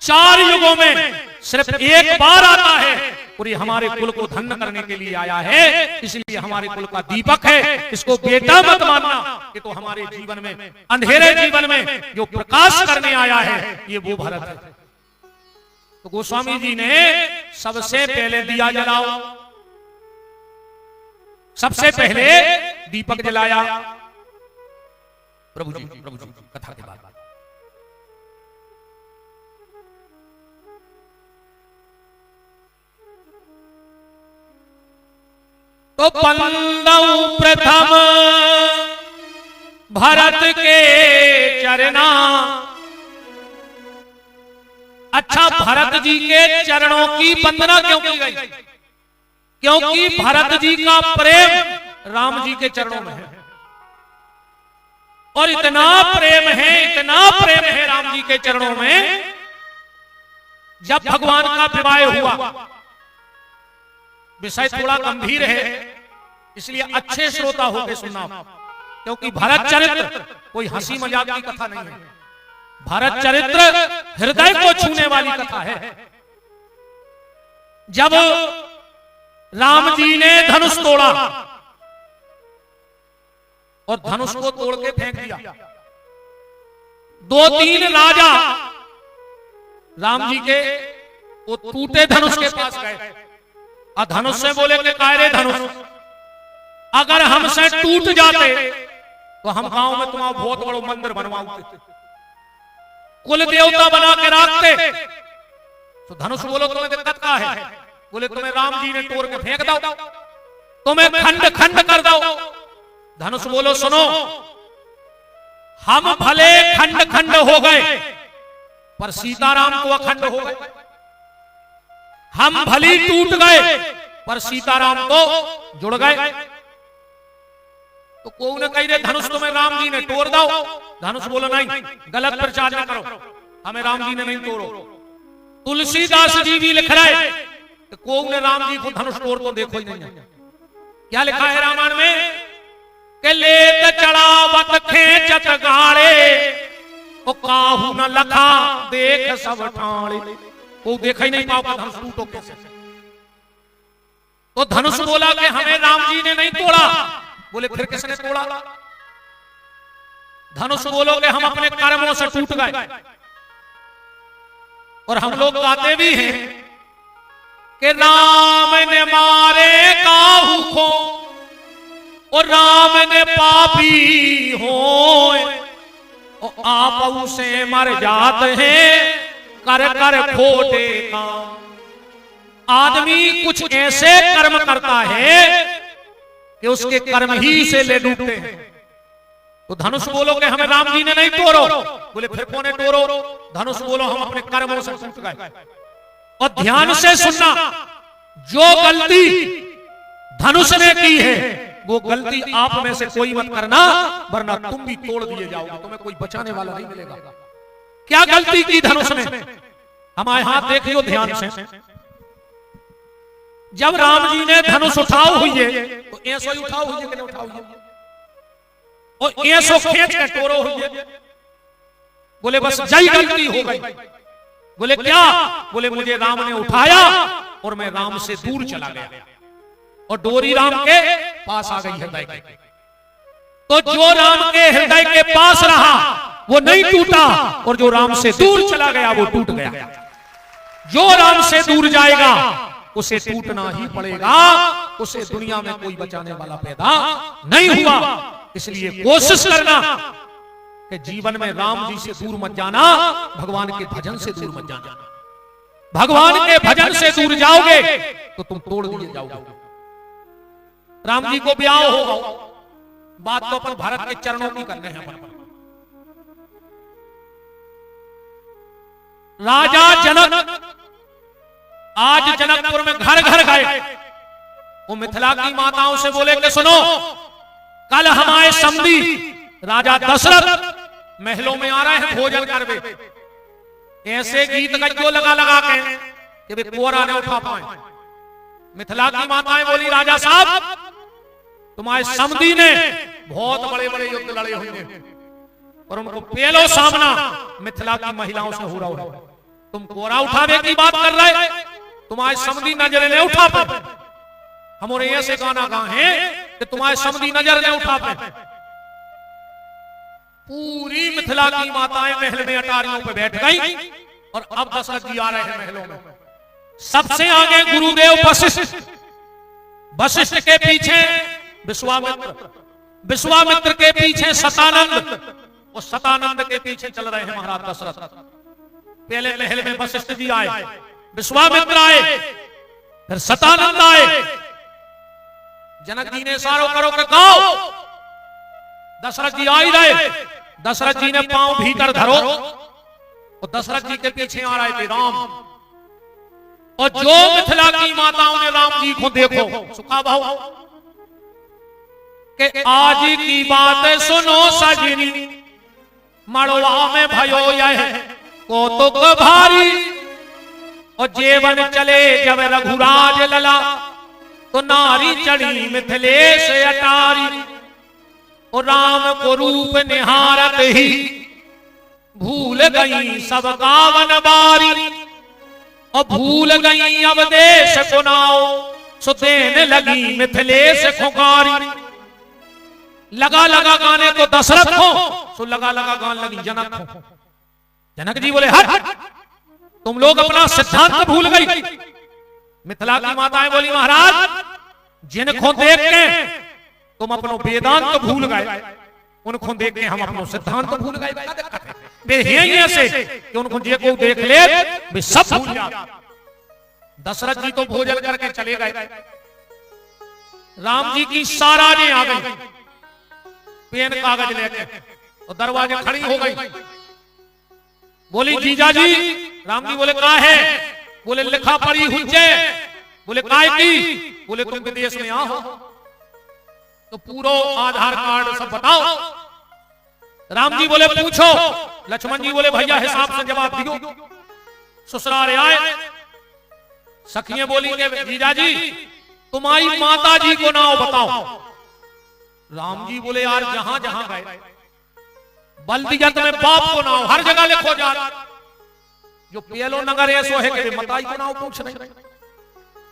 4 युगों में सिर्फ एक बार आता है और ये हमारे कुल को धन्य करने के लिए आया है, इसलिए हमारे कुल का दीपक है, इसको बेटा मत मानना। ये तो हमारे जीवन में, अंधेरे जीवन में जो प्रकाश करने आया है, ये वो भरत है। तो गोस्वामी जी ने सबसे पहले दिया जलाओ, सबसे पहले दीपक जलाया। प्रभु जी कथा के बाद तो पंदऊ प्रथम भरत के चरना। अच्छा, भरत जी के चरणों की वंदना क्यों की गई? क्योंकि भरत जी का प्रेम राम जी के चरणों में है। और इतना प्रेम है राम जी के चरणों में। जब भगवान का विवाह हुआ, विषय थोड़ा गंभीर है, इसलिए अच्छे श्रोता होकर सुनना, क्योंकि भरत चरित्र कोई हंसी मजाक की कथा नहीं है। भरत चरित्र हृदय को छूने वाली कथा है। जब राम जी ने धनुष तोड़ा और धनुष को तोड़ के फेंक दिया, 2-3 राजा राम जी के वो टूटे धनुष के पास गए और धनुष से बोले कि कायरे धनुष, अगर हमसे टूट जाते तो हम गांव में तुम्हारा बहुत बड़ा मंदिर बनवाते, कुल देवता बना के रखते। तो धनुष बोलो तुम्हें दिक्कत क्या है? बोले तुम्हें राम जी ने तोड़ के फेंक दो, तुम्हें खंड खंड कर दो। धनुष बोलो सुनो, हम भले खंड खंड हो गए पर सीताराम को अखंड हो गए। हम भली टूट गए पर सीताराम को जुड़ गए। तो कोई न कही रे धनुष तुम्हें राम जी ने तोड़ दो। धनुष बोलो नहीं, गलत प्रचार न करो, हमें राम जी ने नहीं तोड़ो। तुलसीदास जी भी लिख रहे कि कोई ने राम जी को धनुष तोड़ तो देखो ही नहीं। क्या लिखा है रामायण में कि लेत चढ़ावत खेचत गाड़े, ओ काहू न लखा देख सब ठाणे। वो देखा ही नहीं पाओ धनुष टूटो कैसे। तो धनुष बोला कि हमें राम जी ने नहीं तोड़ा। बोले फिर किसने तोड़ा? धनुष बोलो कि हम अपने कर्मों से टूट गए। और हम लोग गाते भी हैं कि राम ने मारे काहू को और राम ने पापी हो, आप से मर जाते हैं कर कर खोटे काम। आदमी कुछ ऐसे कर्म करता है कि उसके कर्म ही से ले डूबते हैं। तो धनुष बोलो कि हमें राम जी ने नहीं तोड़ो। बोले फिर कौन तोड़ो? धनुष बोलो हम अपने कर्मों से टूट गए। और ध्यान से सुनना, जो गलती धनुष ने की है वो गलती आप में से कोई मत करना, वरना तुम भी तोड़ दिए जाओगे, तुम्हें कोई बचाने वाला नहीं मिलेगा। क्या गलती की धनुष ने? हमारे हाथ देखियो ध्यान से। जब राम जी ने धनुष उठाओ हुई है तो ऐसो ही उठाओ हुई है कि नहीं उठाओ हुई है? और ऐसो खींच के तोड़ो हुई है। बोले बस जय गलती हो गई। बोले क्या? बोले मुझे राम ने उठाया और मैं राम से दूर चला गया और डोरी राम के पास आ गई हृदय के। तो जो राम के हृदय के पास रहा वो नहीं टूटा, और जो राम से दूर चला गया वो टूट गया। जो राम से दूर जाएगा उसे टूटना ही पड़ेगा, उसे दुनिया में कोई बचाने वाला पैदा नहीं हुआ। इसलिए कोशिश करना कि जीवन में राम जी से दूर मत जाना, भगवान के भजन से दूर मत जाना। भगवान के भजन से दूर जाओगे तो तुम तोड़ दिए जाओगे। राम जी को ब्याह हो, बात तो अपन भारत के चरणों की कर रहे हैं। राजा जनक आज जनकपुर में घर घर गए। वो मिथिला की माताओं से बोले कि सुनो, कल हमारे समधी राजा दशरथ महलों में आ रहे हैं भोजन करवे। ऐसे गीत गज्जो लगा लगा के कि वे कोरा न उठा पाए। मिथिला की माताएं बोली राजा साहब तुम्हारे समधी ने बहुत बड़े बड़े युद्ध लड़े होंगे और उनको पहलो सामना मिथिला की महिलाओं से हो रहा है। तुम कोरा उठावे की बात कर रहे, तुम्हारे समधी नजर ने उठा पाए। हमारे ऐसे गाना गा है कि तुम्हारे समधी नजर ने उठा पाए। पूरी मिथिला की माताएं महल में अटारियों पे बैठ गई और अब दशरथ जी आ रहे हैं महलों में। सबसे आगे गुरुदेव वशिष्ठ, वशिष्ठ के पीछे विश्वामित्र, विश्वामित्र के पीछे सतानंद और सतानंद के पीछे चल रहे हैं महाराज दशरथ। पहले महल में वशिष्ठ जी आए, विश्वामित्र आए, फिर सतानंद आए। जनक जी ने इशारों करो कि गाओ। दशरथ जी आ ही रहे। दशरथ जी ने पांव भीतर धरो और दशरथ जी के पीछे आ रहे थे राम। और जो मिथिला की माताओं ने राम जी को देखो सुखा भाव, कि आज की बात सुनो सजनी, मड़वा में भयो यह कौतुक भारी। और जेवन चले जब रघुराज लला, तो नारी चढ़ी मिथिलेश अटारी। और राम को रूप निहारत ही, भूल गई सब कावन बारी। और भूल गई अब देश को नाव, सुतेने लगी मिथिलेश खुकारी। लगा लगा गाने तो दशरथ हो, सो लगा लगा गाने लगी जनक हो। जनक जी बोले हट, तुम लोग अपना सिद्धांत भूल गई। मिथिला की माताएं बोली महाराज, जिनको देख के तुम अपनो वेदांत भूल गए, उनको देख के हम अपनो सिद्धांत भूल गए। वे हैं ऐसे कि उनको जे को देख ले वे सब भूल जाते। दशरथ जी तो भोजन करके चले गए, राम जी की सारा ने आ गई पेन कागज लेके, और दरवाजे खड़ी हो गई। बोली जीजा जी। राम जी बोले कहा है? बोले लिखा पड़ी हुज्जे। बोले काय की? बोले तुम विदेश में आओ तो पूरा आधार कार्ड सब बताओ। राम जी बोले पूछो। लक्ष्मण जी बोले भैया हिसाब से जवाब दियो। ससुराल आए, सखियां बोली के जीजा जी तुम्हारी माता जी को नाम बताओ। राम जी बोले यार जहां जहां गए बल्दियत में बाप को नाम हर जगह लिखो जा। जो पेलो नगर है सो है कि मताई को नाम पूछ रहे।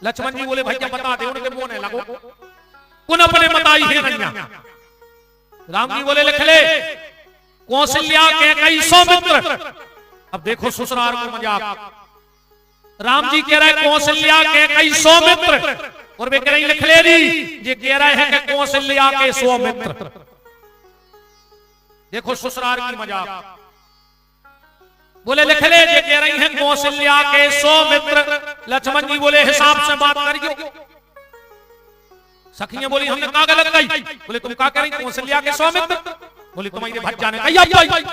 लक्ष्मण जी बोले भैया बता दे, उनके बोने लगो कुन अपने मताई है नहीं। राम जी बोले लिख ले कौशल्या के कई सौमित्र। अब देखो ससुराल को मजाक। राम जी कह रहे कौशल्या के कई सौमित्र, और वे कह रही लिख ले दी ये कह रहे हैं कि कौशल्या के सौमित्र। देखो ससुराल की मजाक। बोले लिख ले ये कह रही हैं कौशल्या के सौमित्र। लक्ष्मण जी बोले हिसाब से बात करियो। सखियां बोली हमने का गलत कही। बोले तुम का कह रही कौशल्या के सौमित्र? बोले तुम्हारे भज्जा ने कही।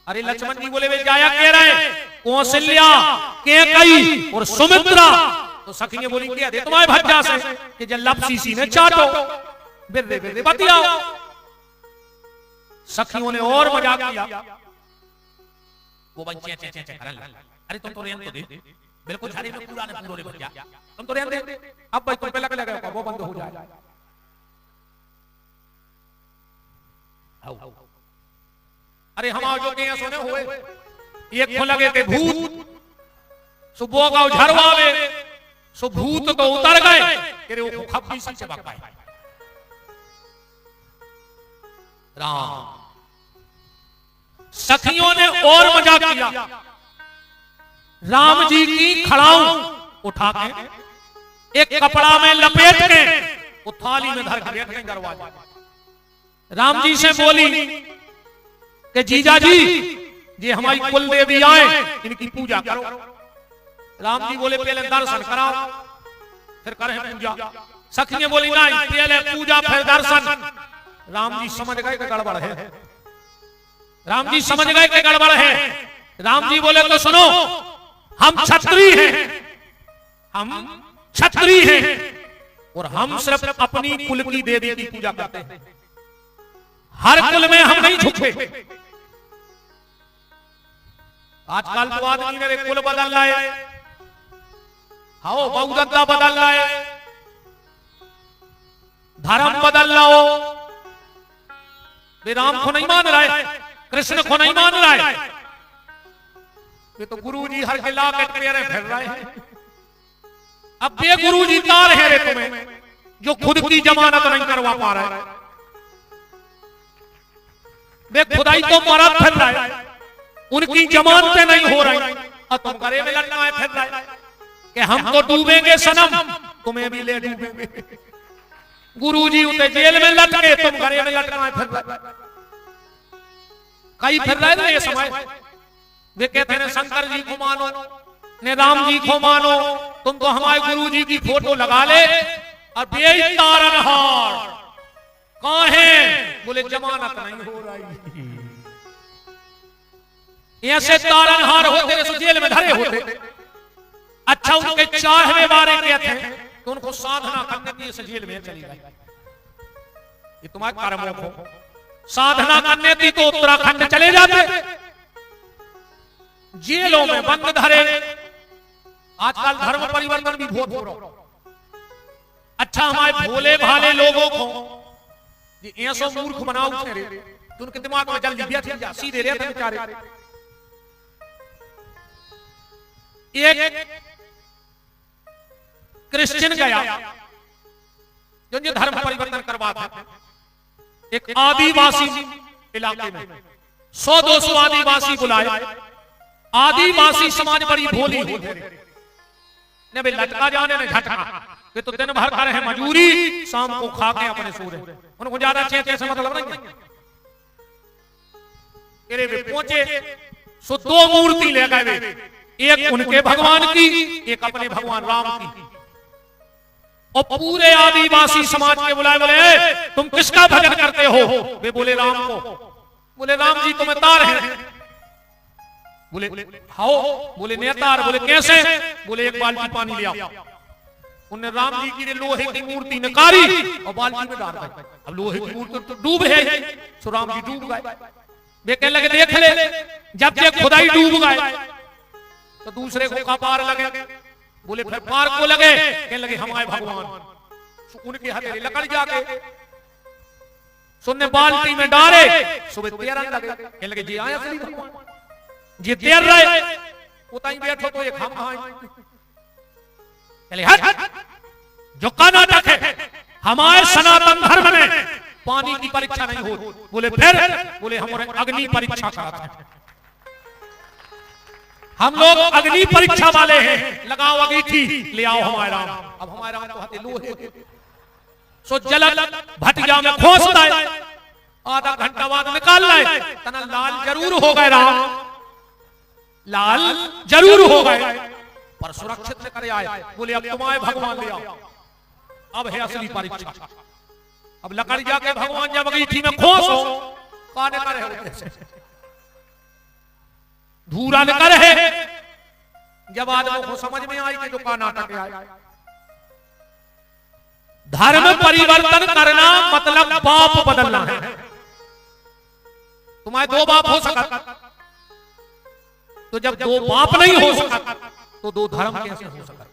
अरे लक्ष्मण जी बोले वे जाया कह रहे कौशल्या के कई और सुमित्रा। तो सखियां बोली क्या दे तुम्हारे भज्जा से कि जब लपसीसी ने चाटो बिरदे बिरदे बतियाओ। सखियों ने और मजाक किया। वो बच्चे चे चे चे करन लगा। अरे तुम तो रेन तो दे, बिल्कुल झाड़ी में पूरा ने पूरे भज्जा तुम तो रेन दे। अब भाई तुम पे लग लगा वो बंद हो जाए। अरे हम जो के सोने हुए एक को लगे थे भूत, सुबह का झरवावे सो भूत तो उतर गए कि वो खप्पी से भाग पाए। राम सखियों ने और मजाक किया। राम जी की खड़ाऊ उठा के एक कपड़ा में लपेट के वो थाली में धर के रख दरवाजा। राम जी से बोली कि जीजा जी ये हमारी कुल देवी आए, इनकी पूजा करो। राम जी बोले पहले दर्शन कराओ फिर करें पूजा। सखियां बोली नहीं पहले पूजा फिर दर्शन। राम जी समझ गए कि गड़बड़ है। राम जी समझ गए कि गड़बड़ है। राम जी बोले तो सुनो हम क्षत्रिय हैं, हम क्षत्रिय हैं और हम सिर्फ अपनी कुल की देवी की पूजा करते हैं, हर कुल में हम नहीं झुकते। आजकल तो आदमी ने कुल बदल लाए, हाँ बहुदत्ता बदल लाए, धर्म बदल लाओ। वे राम को नहीं मान रहे, कृष्ण को नहीं मान रहे, वे तो गुरु जी हर गिला के तेरे फिर रहे हैं। अब ये गुरु जी तार है रे तुम्हें जो खुद की जमानत नहीं करवा पा रहे। वे खुदाई तो मरा फिर रहे, उनकी जमानतें नहीं हो रही और तुम करे में लटकाए फिर रहे कि हम तो डूबेंगे सनम, तुम्हें भी ले डूबेंगे। गुरु जी उते जेल में लटके, तुम घरे में लटकाए फिर रहे। कई फिर रहे ये समय वे कहते हैं शंकर जी को मानो ने राम जी को मानो, तुम तो हमारे गुरु जी की फोटो लगा ले और बेतारनहार कहां है? बोले जमानत नहीं हो रही। ऐसे तारनहार होते तो जेल में धरे होते। अच्छा उनके चाहने वाले क्या थे तो उनको साधना करने के लिए जेल में चली गई। ये तुम्हारे कर्मों को साधना करने थी तो उत्तराखंड चले जाते, जेलों में बंद धरे। आजकल धर्म परिवर्तन भी बहुत हो रहा। अच्छा हमारे भोले भाले लोगों को ये ऐसा मूर्ख बनाओ रे, तो उनके दिमाग में जल्दी बैठ जा, सीधे रहते बेचारे। एक क्रिश्चियन गया जो ये धर्म परिवर्तन करवाता, एक आदिवासी इलाके में 100-200 आदिवासी बुलाए। आदिवासी समाज बड़ी भोली होती ने भाई लटका जाने ने झटका, ये तो दिन भर कर है मजूरी, शाम को खा के अपने सो रहे, उनको ज्यादा चेते से मतलब नहीं। तेरे वे पहुंचे सो 2 मूर्ति ले गए, एक उनके भगवान की, एक अपने भगवान राम की। और पूरे आदिवासी समाज के बुलाए, बोले तुम किसका भजन करते हो? वे बोले राम को। बोले राम जी तुम्हें तार है? बोले हाओ। बोले नेतार। बोले कैसे? बोले एक बाल्टी पानी ले आओ। उन्हें राम जी की लोहे की मूर्ति निकाली और बाल्टी में डाल दी। अब लोहे की मूर्ति तो डूब है, सो राम जी डूब गए। वे कहने लगे देख ले, जब ये खुदाई डूब गए तो दूसरे को का पार लगे। बोले फिर पार को लगे, कहने लगे हमारे भगवान। उनके हथेली लकड़ जाके सुनने बाल्टी में डाले, सुबह तैरने लगे। कहने लगे जी आया असली भगवान, जी तैर रहे। उताई बैठो तो एक हम आए। हट, जो का नाटक है, हमारे सनातन धर्म में पानी की परीक्षा नहीं हो। बोले फिर? बोले हमारे अग्नि परीक्षा कराते हैं, हम लोग अग्नि परीक्षा वाले हैं। लगाओ अंगीठी, ले आओ हमारे राम। अब हमारे राम तो हाथे लोहे के, सो जलन भटिया में खोसता है। आधा घंटा बाद निकाल लाए, तना लाल जरूर हो गए, राम लाल जरूर हो गए, पर सुरक्षित से करे आए। बोले अब तुम्हारे भगवान ले आओ, अब है असली परीक्षा। अब लकड़ जाके भगवान जब अंगीठी में खोसो, काने का रहे धूरा निकल है। जब आदमों को समझ में आई कि जो का नाटक है, धर्म परिवर्तन करना मतलब बाप बदलना है। तुम्हारे 2 बाप हो सकता, तो जब 2 बाप नहीं हो सकता तो 2 धर्म कैसे हो सकता?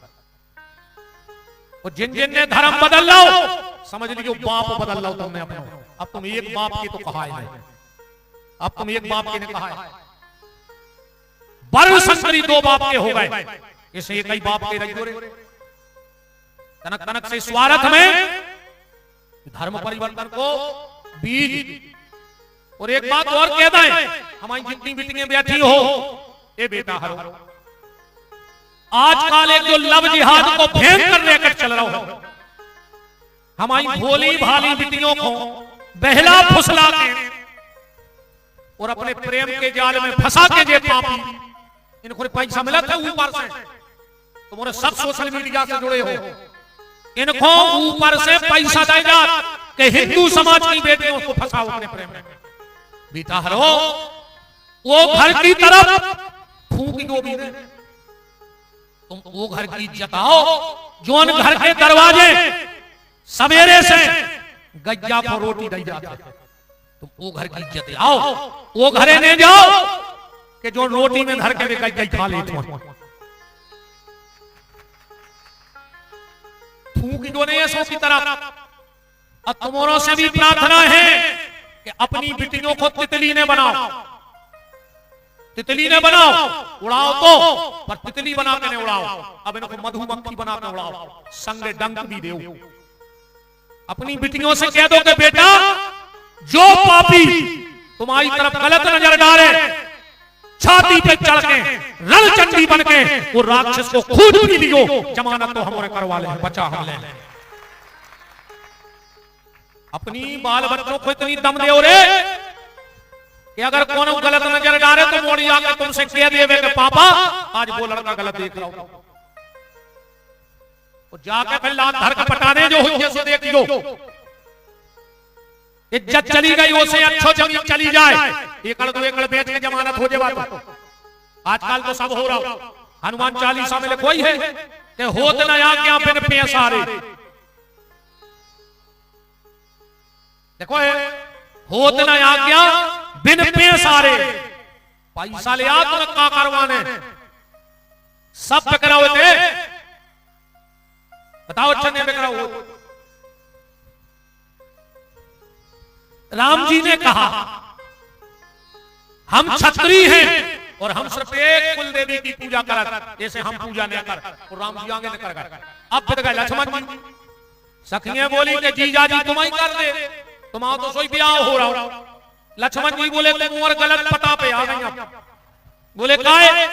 और जिन जिन ने धर्म बदल लो, समझ लीजिए बाप बदल लो तुमने अपना। अब तुम एक बाप की तो कहा है, अब तुम एक बाप के ने कहा है। वर्ण संकरी 2 बाप के हो गए, इसे एक ही बाप के रही। तनक तनक से स्वार्थ में धर्म परिवर्तन को बीज। और एक बात और कह दें, हमारी जितनी बिटियां बैठी हो, ए बेटा हरो, आजकल एक जो लव जिहाद को फेंक कर लेकर चल रहा हो, हमारी भोली भाली बिटियों को बहला फुसला के और अपने प्रेम के जाल में फंसा के जे पापी, इनको पैसा मिला था ऊपर से, तुम्हारे सब सोशल मीडिया से जुड़े हो, इनको ऊपर से पैसा देगा कि हिंदू समाज की बेटियों को फंसाओ अपने प्रेम में। बेटा हरो, वो घर की तरफ फूंकी दो भी, तुम वो घर की इज्जत आओ जो घर के दरवाजे सवेरे से गज्जा को रोटी दी जाती, तुम वो घर की इज्जत आओ, वो घरे नहीं जाओ कि जो रोटी में धर के गज्जा खा लेते हो। फूंकी दो नहीं ऐसों की तरफ। अब तुम्हारों से भी प्रार्थना है कि अपनी बिटियों को तितली ने बनाओ, तितली ने बनाओ, उड़ाओ तो, पर तितली बना के नहीं उड़ाओ। अब इनको मधुमक्खी बना के उड़ाओ, संगे डंक भी दो। अपनी बिटियों से कह दो कि बेटा जो पापी तुम्हारी तरफ गलत नजर डाले, छाती पे चढ़ के रणचंडी बन के वो राक्षस को खुद भी लियो, जमानत तो हमारे करवा ले, बचा हम ले। अपनी बाल बच्चों को इतनी दम दे रे कि अगर कोनो गलत नजर डाले तो मोड़ी आके तुमसे कह देवे कि पापा आज वो लड़का गलत देख रहा हूं, तो जाके फिर लात धर के पटाने जो हुई से देखियो। इज्जत चली गई उसे अच्छो जमीन चली जाए, एकड़ 2 एकड़ बेच के जमानत हो जाए। आजकल तो सब हो रहा, हनुमान चालीसा में लिखो ही है कि होत न आज्ञा बिन पैसा रे, देखो होत न आज्ञा बिन पे सारे पैसा लिया तुम का करवाने सब बिकरा होते बताओ अच्छा नहीं बिकरा हो। राम जी ने कहा हम क्षत्रिय हैं और हम सिर्फ एक कुल देवी की पूजा कर, जैसे हम पूजा नहीं कर और राम जी आगे नहीं कर। अब बिक गए लक्ष्मण जी। सखियां बोली कि जीजा जी तुम ही कर दे, तुम्हारा तो सोई ब्याह हो रहा। लक्ष्मण जी बोले तुम और गलत पता पे आ गई। बोले काहे?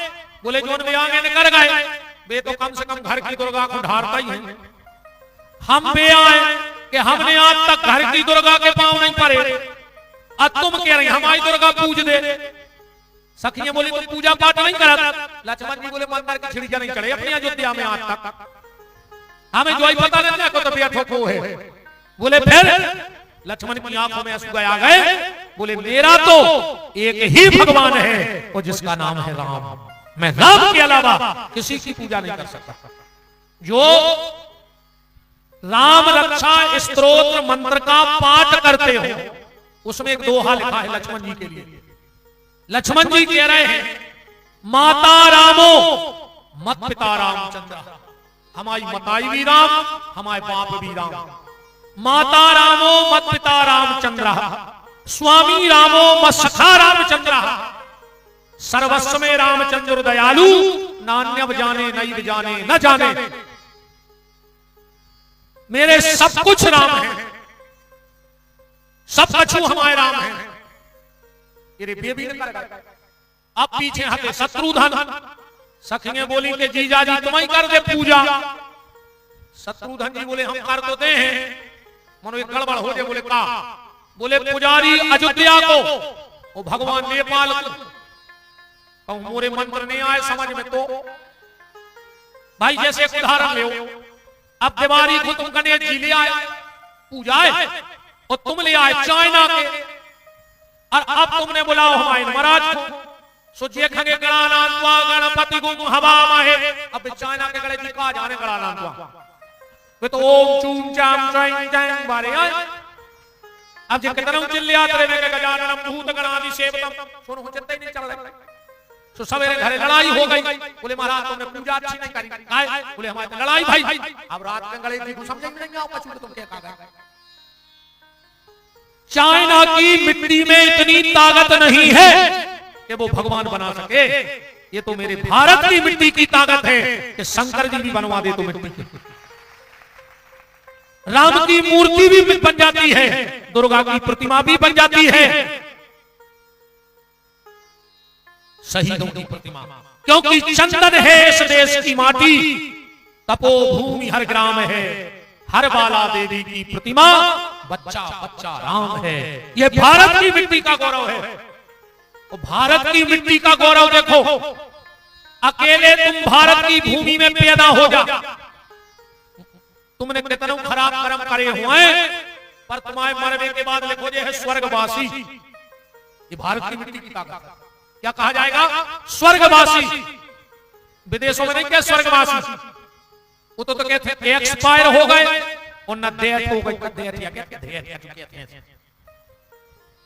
बोले जोन भी आगे नहीं कर गए वे तो कम से कम घर की दुर्गा को ढारता ही है। हम बे आए कि हमने आज तक घर की दुर्गा के पांव नहीं पड़े, अब तुम कह रही हमारी दुर्गा पूज दे। सखियां बोली तुम पूजा पाठ नहीं करा। लक्ष्मण जी बोले मंदिर की छिड़िया नहीं चढ़े अपनी अयोध्या में आज तक, हमें जो पता नहीं को तो बेठोक है। बोले फिर लक्ष्मण की आंखों में आंसू आ गए। बोले मेरा तो एक ही भगवान है और जिसका नाम है राम, मैं राम के अलावा किसी की पूजा नहीं कर सकता। जो राम रक्षा स्तोत्र मंत्र का पाठ करते हो उसमें एक दोहा लिखा है लक्ष्मण जी के लिए। लक्ष्मण जी कह रहे हैं माता रामो मत पिता रामचंद्र, हमारी मताई भी राम हमारे बाप भी राम। माता रामो मत पिता रामचंद्र, स्वामी रामो मत सखा रामचंद्र, सर्वस्व में रामचंद्र दयालु, नान्यव जाने नहीं जाने न जाने। मेरे सब कुछ राम है, सब कछु हमारे राम है। अब पीछे हटे शत्रुघ्न। सखियां बोली कि जीजा जी तुम ही कर दे पूजा। शत्रुघ्न जी बोले हम कर तो दे हैं, मनो एक गड़बड़ हो जाए। बोले का? बोले पुजारी अयोध्या को वो भगवान नेपाल को कहूं मोरे मंत्र नहीं आए समझ में तो भाई जैसे एक उदाहरण ले, अब दिवाली को तुम गणेश जी ले आए पूजा है और तुम ले आए चाइना के, और अब तुमने बुलाओ हमारे महाराज को। सो देखेंगे गणानाथ गणपति गुम हवा माहे। अब चाइना के गणेश जी कहा जाने गणानाथ वे तो ओम चूम चाम चाइं चाइं बारे आए। अब जे कितना चिल्ले आते रहे के गजाननम भूत गणादि सेवतम सुनो हो चिंता ही नहीं चल रहा। सो सवेरे घरे लड़ाई हो गई। बोले महाराज तुमने पूजा अच्छी नहीं करी। आए बोले हमारे लड़ाई भाई। अब रात में गणेश जी को समझ नहीं आओ कछु तुम क्या कहा। चाइना की मिट्टी में इतनी ताकत नहीं है कि वो भगवान बना सके। ये तो मेरे भारत की मिट्टी की ताकत है कि शंकर जी भी बनवा दे तो मिट्टी की। राम की मूर्ति भी बन जाती है, दुर्गा की प्रतिमा भी बन जाती है, शहीदों की प्रतिमा। क्योंकि चंदन है इस देश की माटी, तपोभूमि हर ग्राम है, हर बाला देवी की प्रतिमा, बच्चा बच्चा राम है। ये भारत की मिट्टी का गौरव है। तो भारत की मिट्टी का गौरव देखो, अकेले तुम भारत की भूमि में पैदा हो जा, तुमने कितने खराब कर्म करे हुए पर तुम्हारे मरने के बाद लिखो जे है स्वर्गवासी। ये भारत की मिट्टी की ताकत। क्या कहा जाएगा? स्वर्गवासी। विदेशों में नहीं क्या स्वर्गवासी, वो तो कहते हैं एक्सपायर हो गए और न डेथ हो गई।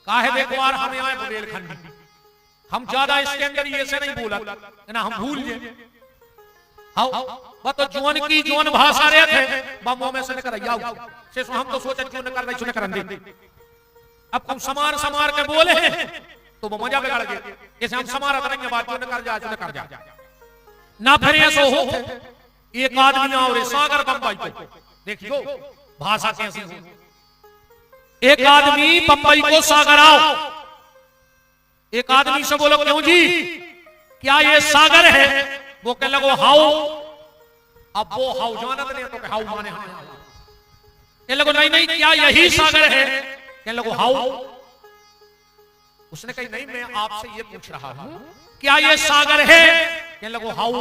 काहे देखो यार हम आए बुंदेलखंड, हम ज्यादा इसके अंदर ये से नहीं बोला ना, हम भूल जाए। तो जोन की जोन भाषा रहे थे बमों में से निकल जाओ से हम तो सोचे क्यों न कर रही सुन करन दे। अब हम समार समार के बोले तो वो मजा बिगड़ गया। जैसे हम समारा करेंगे बात क्यों न कर जा न कर जा ना, फिर ऐसा हो एक आदमी और सागर बंबई को देखियो भाषा कैसी हो। एक आदमी बंबई को सागर आओ, एक आदमी से बोलो क्यों जी क्या ये सागर है? वो कह लगो हाउ। अब वो हाउ जानत नहीं तो हाउ माने कह लगो नहीं नहीं क्या यही सागर है? कह लगो हाउ। उसने कही नहीं मैं आपसे ये पूछ रहा हूं क्या ये सागर है? कह लगो हाउ।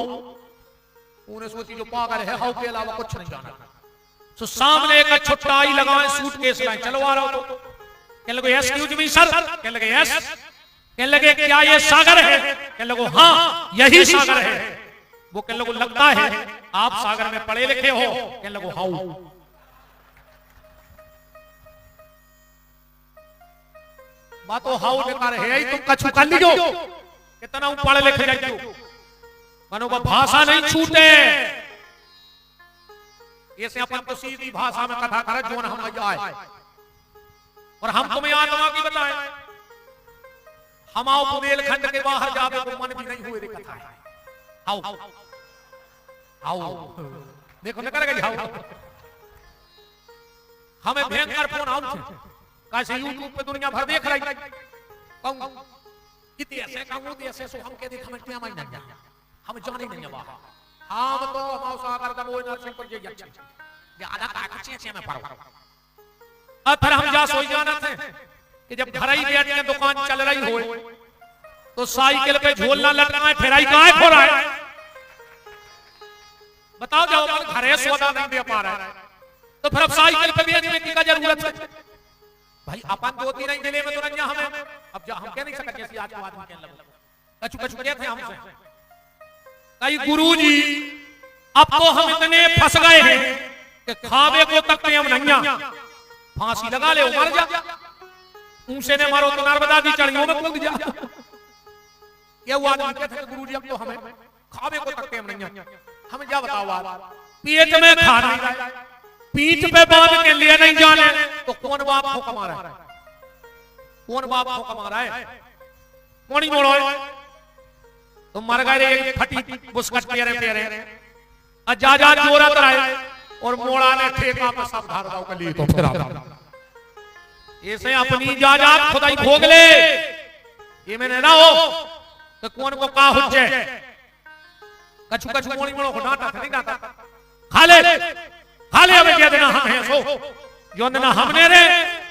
उन्हें सोची जो पागल है हाउ के अलावा कुछ नहीं जाना। तो सामने एक छुट्टाई लगाए सूटकेस लाए चलो आ रहा हो तो कह लगो एक्सक्यूज मी सर। कह लगे यस। कह लगे क्या ये सागर है? कह लगो हाँ यही सागर है। वो कह लगो लगता है आप सागर में पढ़े लिखे हो। कह लगो हाउ। बातो हाउ बेकार है ही तुम कछु कर लीजो कितना पढ़ लिख जाइयो मनो का भाषा नहीं छूटे ऐसे अपन तो सीधी भाषा में कथा करे जो हम जाए और हम तुम्हें आत्मा की बताए हम आओ बुंदेलखंड के बाहर जावे तो मन भी नहीं हुए रे कथा है आओ आओ देखो न करेगा आओ हमें भयंकर फोन आउट थे कैसे यूट्यूब पे दुनिया भर देख रही कहूं कितने ऐसे कहूं ऐसे सो हम के देख हमें क्या मायना जा हम जाने नहीं बाहर हम तो हम सागर का वो नरसिंहपुर जे अच्छा ज्यादा काचे छे में पड़ो अब फिर हम जा सोई जाना थे कि जब घर ही बैठ के दुकान चल रही हो तो साइकिल पे झोलना लटकाए फेराई काहे खो रहा है बताओ जाओ अपन घरे सौदा नहीं दे पा रहा है तो फिर अब साइकिल पे बेचने की क्या जरूरत है भाई अपन दो तीन जिले में तो नहीं हमें अब जा हम कह नहीं सकते जैसे आज को आदमी कहने लगा कछु कछु कहते हैं हमसे कई गुरुजी अब तो हम इतने फंस गए हैं कि खावे को तक हम नहीं फांसी लगा ले मर जा ऊंचे ने मारो तो नर्मदा की चढ़ियों में कूद जा ये वो आदमी कहते हैं गुरुजी अब तो हमें खावे को तक हम नहीं हमें क्या बताओ आप पेट में खा नहीं पीठ पे बांध के लिए नहीं जाने तो कौन बाप को कमा रहा है कौन बाप को कमा रहा है कौन ही मोड़ो तुम मर गए फटी बुस्कट पेरे पेरे जा जोरत रहे और मोड़ा ने ठेका पे सब धार दाव के लिए तो फिर ऐसे अपनी जा खुदाई भोग ले ये मैंने ना हो तो कौन को का हुज्जे कछु कछु मोड़ी मोड़ो को डांटा नहीं डांटा खाले हमें कह देना हम हैं सो जो देना हमने रे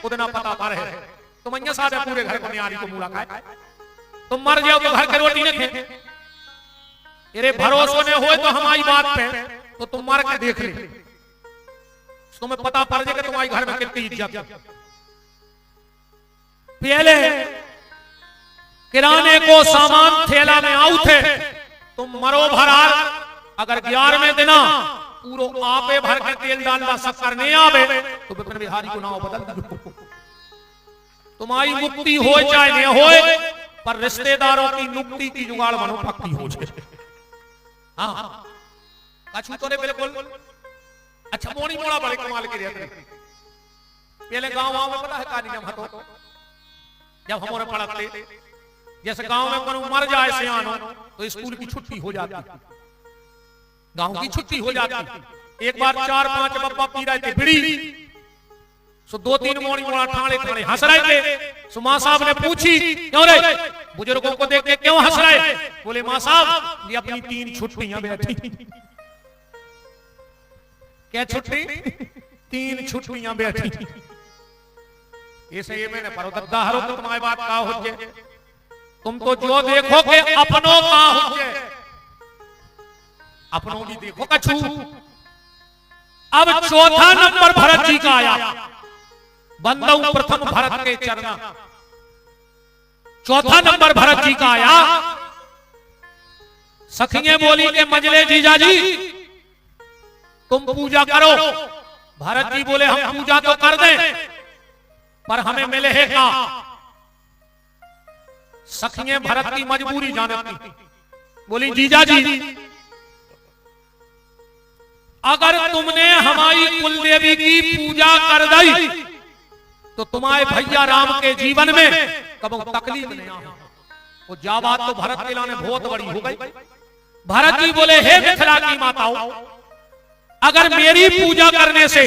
उतना पता पर है तुम अन्य सारे पूरे घर को न्यारी को मूला खाए तुम मर जाओ तो घर की रोटी नहीं खे तेरे भरोसे में होए तो हमारी बात पे तो तुम मर के देख ले तुम्हें पता पड़ जाएगा तुम्हारी घर में कितनी इज्जत है पहले किराने को सामान थैला में आउ थे तुम मरो भरार अगर 11वें दिन पूरो आपे भर के तेल डालना शक्कर नहीं आवे तो विपिन बिहारी को नाम बदल दो तुम्हारी मुक्ति हो चाहे नहीं होए पर रिश्तेदारों की मुक्ति की जुगाड़ बनो पक्की हो जाए हाँ कछु तो बिल्कुल अच्छा मोड़ी मोड़ा बड़े कमाल के रहते पहले गांव में पता है का नियम हतो जब हमारे पढ़ते जैसे गांव में कोई मर जाए सियान तो स्कूल की छुट्टी हो जाती गांव की छुट्टी हो जाती एक बार 4-5 बब्बा पी रहे थे बिड़ी सो 2-3 मोड़ी मोड़ा ठाणे ठाणे हंस रहे थे सो मां साहब ने पूछी क्यों रे बुजुर्गों को देख के क्यों हंस रहे बोले मां साहब ये अपनी 3 छुट्टियां बैठी क्या छुट्टी 3 छुट्टियां बैठी ऐसे ये मैंने परोदद्दा हरो तो तुम्हारी बात का हो जाए तुम तो जो देखो के अपनों का हो जाए अपनों की देखो कछु अब चौथा नंबर भरत जी का आया बंदऊ प्रथम भरत के चरना चौथा नंबर भरत जी का आया सखियां बोली के मजले जीजा जी तुम पूजा करो भरत जी बोले हम पूजा तो कर दें पर हमें मिले है का सखियां भरत की मजबूरी जानती बोली जीजा जी अगर तुमने हमारी कुलदेवी की पूजा कर दी तो तुम्हारे भैया राम के जीवन में कभी तकलीफ नहीं आए वो जा बात तो भरत के लाने बहुत बड़ी हो गई भरत जी बोले हे मिथिला की माताओं अगर मेरी पूजा करने से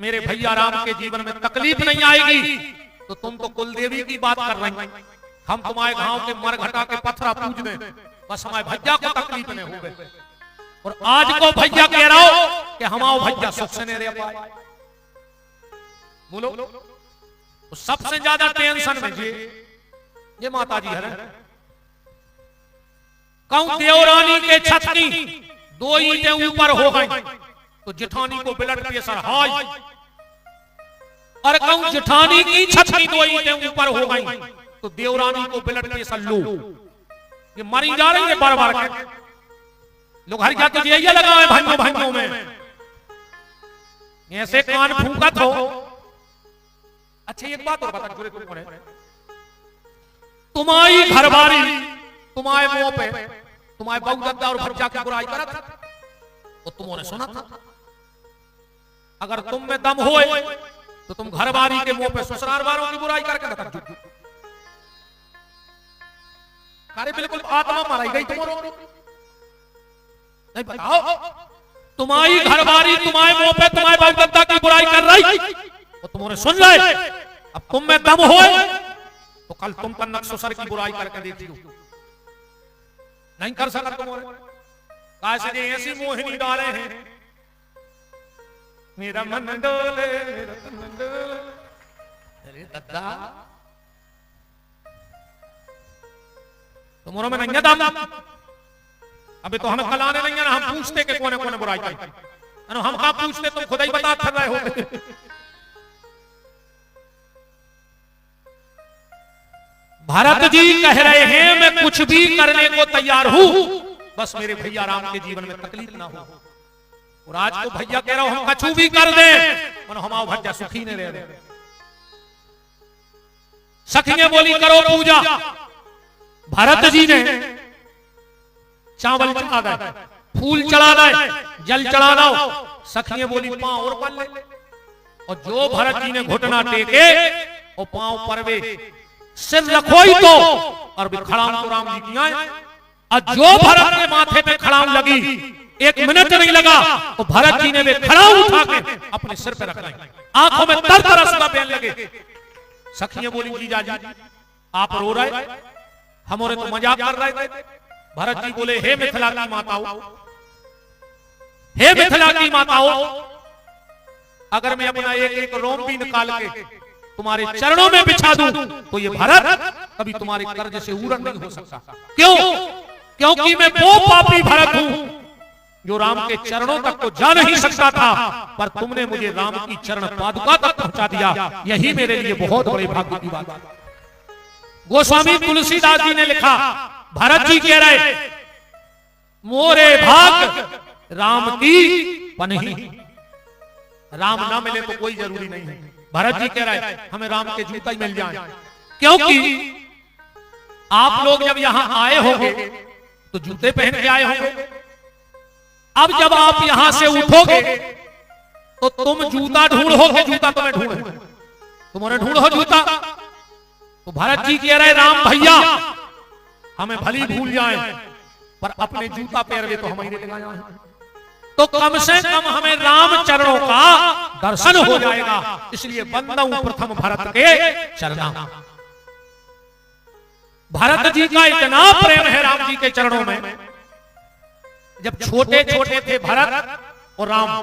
मेरे भैया राम के जीवन में तकलीफ नहीं आएगी तो तुम तो कुलदेवी की बात कर रही हम तुम्हारे गांव के मरघटा के पत्थरा पूज दें बस हमारे भैया को तकलीफ नहीं हो गई और आज को भैया कह रहा हो कि हमारे भैया सुख से नहीं रह पाए बोलो तो सबसे ज्यादा टेंशन में ये माता जी है कहूं देवरानी के छत की 2 ईंटें ऊपर हो गई तो जेठानी को ब्लड प्रेशर हाई और कहूं जेठानी की छत की 2 ईंटें ऊपर हो गई तो देवरानी को ब्लड प्रेशर लो ये मरी जा रही है बार बार लोग हर क्या तो यही लगा है भाइयों भाइयों में ऐसे कान फूंकत हो अच्छा एक बात और बता जुड़े तुमको तुम्हारी घरवारी तुम्हारे मुंह पे तुम्हारे बहुदत्ता और भज्जा की बुराई करा था, वो तुमने सुना था। अगर तुम में दम होए तो तुम घरवारी के मुंह पे ससुराल वालों की बुराई करके रखा। अरे बिल्कुल आत्मा मारी गई तुम्हारो। नहीं बताओ, तुम्हारी घरवारी तुम्हारे मुंह पे तुम्हारे बहुदत्ता की बुराई कर रही, वो तुमने सुन ले। अब तुम में दम होए तो कल तुम कन्नक ससुर की बुराई करके देखियो। नहीं कर सका तुमने। कैसे ऐसी मोहिनी डाले हैं, मेरा मन डोले मेरा तन डोले। अरे दादा तुम्हारों में नहीं है दम। अभी तो हमें कलाने नहीं है ना, हम पूछते कि कौन कौन बुराई की। हम कहाँ पूछते, तुम खुद ही बता कर रहे हो। भरत जी कह रहे हैं मैं कुछ भी करने को तैयार हूं, बस मेरे भैया राम के जीवन में तकलीफ ना हो। और आज तो भैया कह रहा हूं हम कछु भी कर दे, मन हमारा भज्जा सुखी ने रहे। सखियां बोली करो पूजा। भरत जी ने चावल चढ़ा दे, फूल चढ़ा दे, जल चढ़ा दो। सखियां बोली पांव और पल ले। और जो भरत जी ने घुटना टेके और पांव परवे सिर रखो ही तो, और भी खड़ाम तो राम जी की आए। और जो भरत के माथे पे खड़ाम लगी, एक मिनट नहीं लगा तो भरत जी ने वे खड़ाम उठा के अपने सिर पे रख ली। आंखों में तर तरसता बहने लगे। सखियां बोली जीजा जी आप रो रहे, हमारे तो मजाक कर रहे थे। भरत जी बोले हे मिथिला की माताओं, हे मिथिला की माताओं, अगर मैं अपना एक एक रोम भी निकाल के तुम्हारे चरणों में बिछा दूं तो ये भरत कभी तुम्हारे कर्ज से ऊरण नहीं हो सकता। क्यों? क्योंकि मैं वो पापी भरत हूं जो राम के चरणों तक तो जा नहीं सकता था, पर तुमने मुझे राम की चरण पादुका तक पहुंचा दिया। यही मेरे लिए बहुत बड़े भाग्य की बात है। गोस्वामी तुलसीदास जी ने लिखा, भरत जी कह रहे मोरे भाग राम की पनही। राम ना मिले तो कोई जरूरी नहीं है। भरत जी कह रहे हमें राम के जूता ही मिल जाए। क्योंकि आप लोग जब यहां आए होंगे तो जूते पहन के आए होंगे। अब जब आप यहां से उठोगे तो तुम जूता ढूंढोगे, जूता तुम्हें ढूंढे, तुम्हारे ढूंढो जूता। तो भरत जी कह रहे राम भैया हमें भली भूल जाए, पर अपने जूता पैरवे तो हमें लगाया है, तो कम से कम हमें राम चरणों का दर्शन हो जाएगा। इसलिए बंदा हूं प्रथम भरत के चरणा। भरत जी का इतना प्रेम है राम जी के चरणों में। जब छोटे छोटे थे भरत और राम,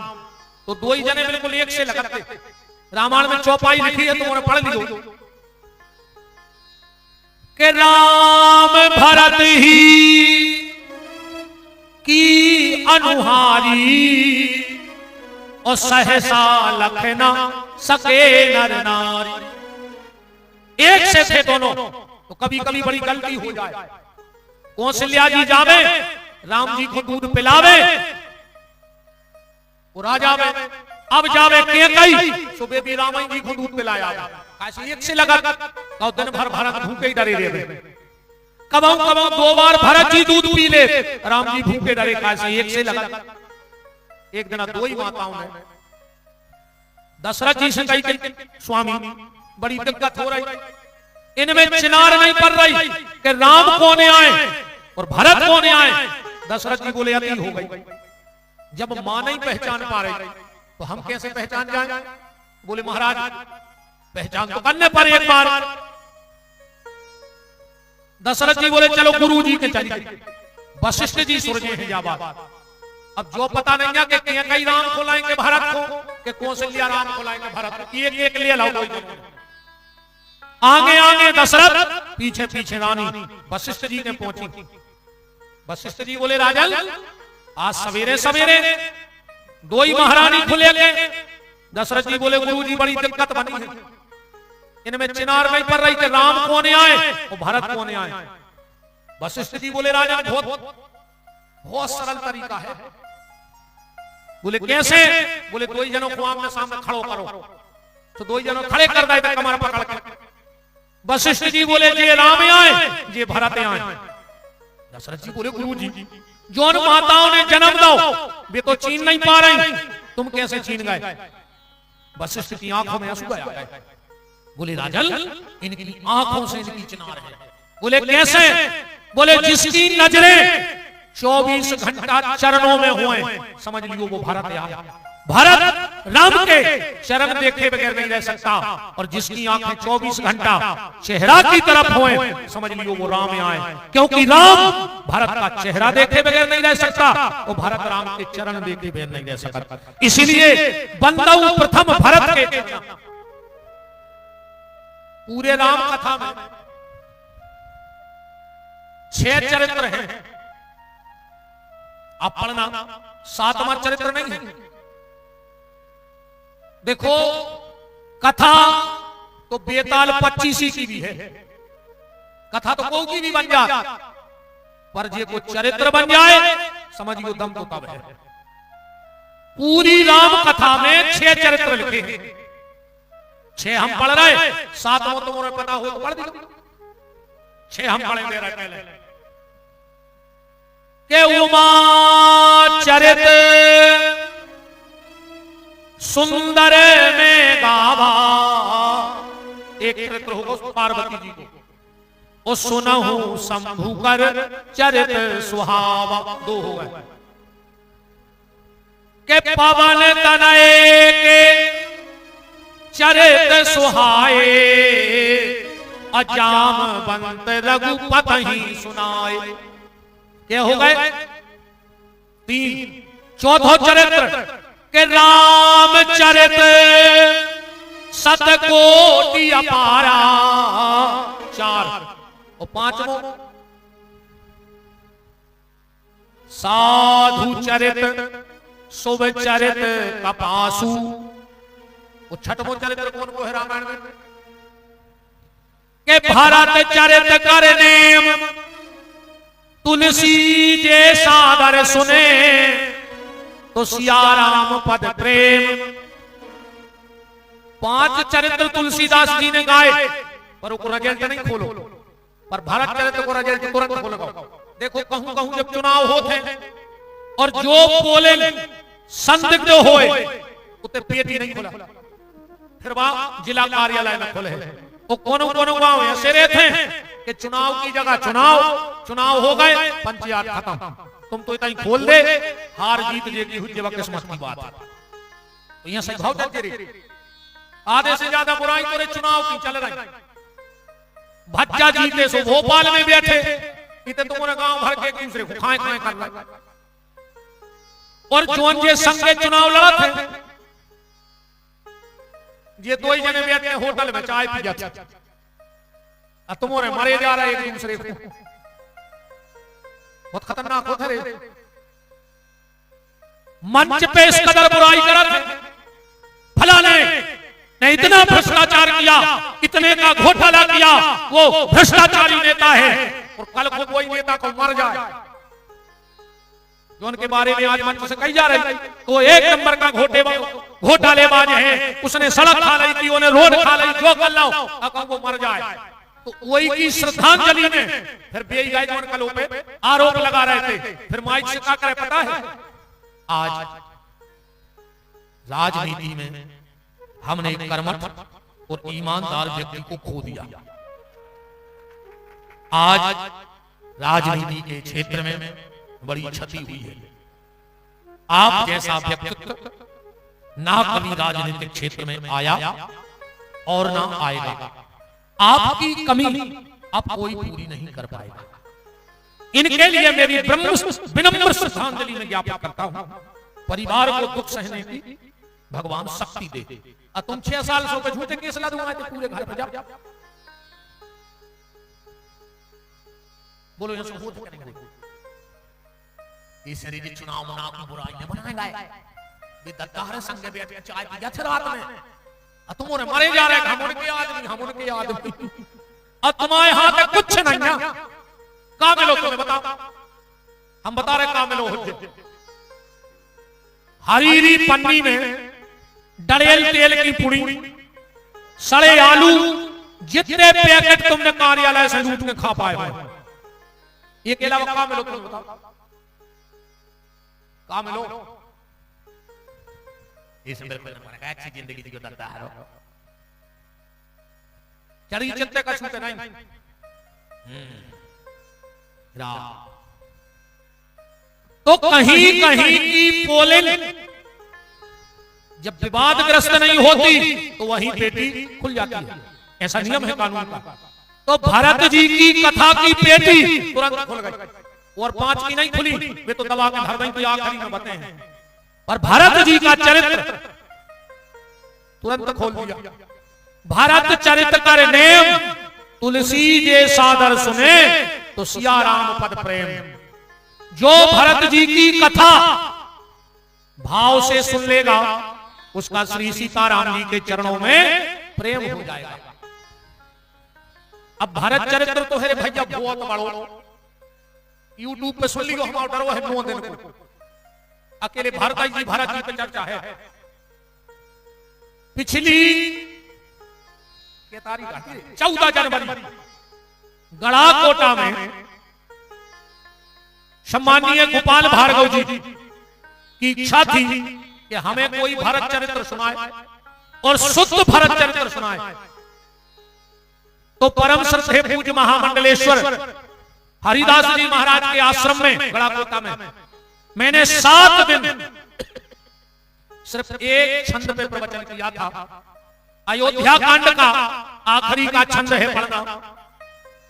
तो दो ही जने बिल्कुल एक से लगते। रामायण में चौपाई लिखी है, तुमने पढ़ लियो कि राम भरत ही की अनुहारी और सहसा लखना सके नर नारी। एक से थे दोनों, तो कभी कभी बड़ी गलती हो जाए। कौशल्या जी जावे राम जी को दूध पिलावे, वो राजा में अब जावे के कई सुबह भी राम जी को दूध पिलाया। ऐसे एक से लगा तो दिन भर भरत भूखे ही डरे रहे। कबाऊ कबाऊ दो बार भरत जी दूध पी ले, राम जी भूखे डरे। कैसे एक से लगा। एक दिन दो ही माताओं ने दशरथ जी से कही स्वामी बड़ी दिक्कत हो रही, इनमें चिनार नहीं पड़ रही कि राम कौन आए और भरत कौन आए। दशरथ जी बोले अति हो गई। जब मां नहीं पहचान पा रही तो हम कैसे पहचान जाएं? बोले महाराज पहचान तो करने पर एक बार। दशरथ जी बोले चलो गुरु जी के चलिए। वशिष्ठ जी सुरजे हैं जा बात। अब जो पता नहीं है कि कई राम को लाएंगे भरत को, कि कौशल्या राम को लाएंगे भरत को, एक एक ले लाओ। आगे आगे दशरथ, पीछे पीछे रानी। वशिष्ठ जी ने पहुंची। वशिष्ठ जी बोले राजन आज सवेरे सवेरे दो ही महारानी खुले गए। दशरथ जी बोले गुरु जी बड़ी दिक्कत बनी है, इनमें चिनार नहीं पड़ रही कि राम कौन आए और भरत कौन आए। वशिष्ठ जी बोले राजन बहुत सरल तरीका है। बोले कैसे? बोले दो ही जनों को आमने सामने खड़ो करो। तो दो ही जनों खड़े कर दे कमर पकड़ के। वशिष्ठ जी बोले जे राम आए, जे भरत आए। दशरथ जी बोले गुरु जी, जोन माताओं ने जन्म दो वे तो छीन नहीं पा रही, तुम कैसे छीन गए? वशिष्ठ की आंखों में आंसू आया। बोले राजन, इनकी आंखों से इनकी चिनार है। बोले कैसे? बोले जिसकी नजरें 24 घंटा चरणों में हुए, समझ लियो वो भरत आया। भरत राम के चरण देखे बगैर नहीं रह सकता, और जिसकी आंखें 24 घंटा चेहरा की तरफ हुए, समझ लियो वो राम आए। क्योंकि राम भरत का चेहरा देखे बगैर नहीं रह सकता, और भरत राम के चरण देखे बगैर नहीं रह सकता। इसीलिए बंदऊ प्रथम भरत के पूरे राम कथा में 6 चरित्र हैं। आप पढ़ना, 7वां चरित्र नहीं है। देखो कथा तो बेताल 25 की भी है, कथा तो कोई की भी बन जाए, पर जे को चरित्र बन जाए समझियो दम तो तब है। पूरी राम कथा में 6 चरित्र लिखे हैं। 6 हम पढ़ रहे, 7वां तो मुझे पता हो तो पढ़ दो। 6 हम पढ़े दे रहे पहले के उमा चरित सुंदर में गावा। एक चरित्र होगा पार्वती जी को, ओ सुनहु शंभु कर चरित सुहावा। 2 हो गए। के पवन तनय के चरित सुहाए, अजामवंत रघुपति सुनाए। क्या हो गए? 3। चौथा चरित्र के राम चरित सतकोटि अपारा। 4। और 5वां साधु चरित शुभ चरित कपासु। वो 6वां चरित्र कौन को है रामायण में? के भरत चरित कर नेम तुलसी जे सादर सुने, तो सिया राम पद प्रेम। 5 चरित्र तुलसीदास जी ने गाए, पर वो रिजल्ट नहीं खोलो, पर भरत चरित्र को रिजल्ट तुरंत खोलो। देखो कहूं कहूं जब चुनाव होते हैं और जो बोले संदिग्ध होए उते पेट ही नहीं खोला, फिर वहां जिला कार्यालय में खोले। वो कोनो गांव ऐसे रहते हैं कि चुनाव की जगह चुनाव हो गए, पंचायत खत्म। तुम तो इतना खोल दे, हार जीत जे की हुई जब किस्मत की बात है। तो यहां से भाव चलते रहे, आधे से ज्यादा बुराई करे चुनाव की चल रही। भज्जा जीते सो भोपाल में बैठे, इतने तुम्हारे गांव भर के दूसरे को खाए कर रहे। और जोन जे संगे चुनाव लड़ा थे, ये 2 ही जने बैठे होटल में चाय पी जाते, तुम्हारे मरे जा रहे एक दूसरे को। बहुत खतरनाक होता रे। मंच पे इस कदर बुराई करा थे, फलाने ने इतना भ्रष्टाचार किया, इतने का घोटाला किया, वो भ्रष्टाचारी नेता है। और कल को कोई नेता को मर जाए जो उनके बारे में आज मंच से कही जा रही, तो 1 नंबर का घोटालेबाज है, उसने सड़क खा ली थी, उन्हें रोड खा ली, जो कर लो, अब वो मर जाए। तो वही की श्रद्धांजलि में फिर बेई गायकवाड़ कलों पे आरोप लगा रहे थे। फिर माइक से क्या करे पता है? आज राजनीति में हमने एक कर्मठ और ईमानदार व्यक्ति को खो दिया। आज राजनीति के क्षेत्र में बड़ी क्षति हुई है। आप जैसा व्यक्तित्व ना कभी राजनीतिक क्षेत्र में आया और ना आएगा। आपकी कमी आप कोई पूरी नहीं कर पाएगा। इनके लिए मेरी विनम्र श्रद्धांजलि में ज्ञापन करता हूं। परिवार को दुख सहने की भगवान शक्ति दे। तुम 6 साल सो के झूठे केस ला दूंगा पूरे घर पर जाओ। बोलो यहां से करेंगे इस रीति चुनाव मना को बुराई नहीं बनाएगा। ये दत्ताहर संग बैठ के चाय पिया थे रात में, तुम्हारे मरे जा रहे, हम उनके आदमी। अब तुम्हारे हाथ में कुछ नहीं है। का मिलो तुम्हें बताओ, हम बता रहे का मिलो। हरीरी पन्नी में डरेल तेल की पुड़ी, सड़े आलू, जितने पैकेट तुमने कार्यालय से लूट के खा पाए हो, ये के अलावा कहां मिलो? तुम बताओ कहां मिलो? इस मेरे को अच्छी जिंदगी जी करता है चरी चित्ते का छूटे नहीं। तो कहीं कहीं की पोलिंग जब विवादग्रस्त नहीं होती तो वहीं पेटी खुल जाती है, ऐसा नियम है कानून का। तो भरत जी की कथा की पेटी तुरंत खुल गई और 5 की नहीं खुली, वे तो दबा के धर गई तो आखिरी में बताए हैं। पर भरत जी का चरित्र तुरंत खोल दिया। भरत चरित्र कर नेम तुलसी जे सादर सुने तो सिया राम पद प्रेम। जो भरत जी की कथा भाव से सुन लेगा उसका श्री सीताराम जी के चरणों में प्रेम हो जाएगा। अब भरत चरित्र तो है भैया बहुत बड़ो, यूट्यूब पे सुन लियो, हम डरो है 9 दिन को अकेले भरत जी पे चर्चा है। पिछली 14 जनवरी गड़ाकोटा में सम्मानीय गोपाल भार्गव जी की इच्छा थी कि हमें कोई भरत चरित्र सुनाए और शुद्ध भरत चरित्र सुनाए। तो परम श्रद्धेय पूज्य महामंडलेश्वर हरिदास जी महाराज के आश्रम में गड़ाकोटा में मैंने 7 दिन सिर्फ एक छंद पे प्रवचन किया था। अयोध्या कांड का आखिरी का छंद है पढ़ना।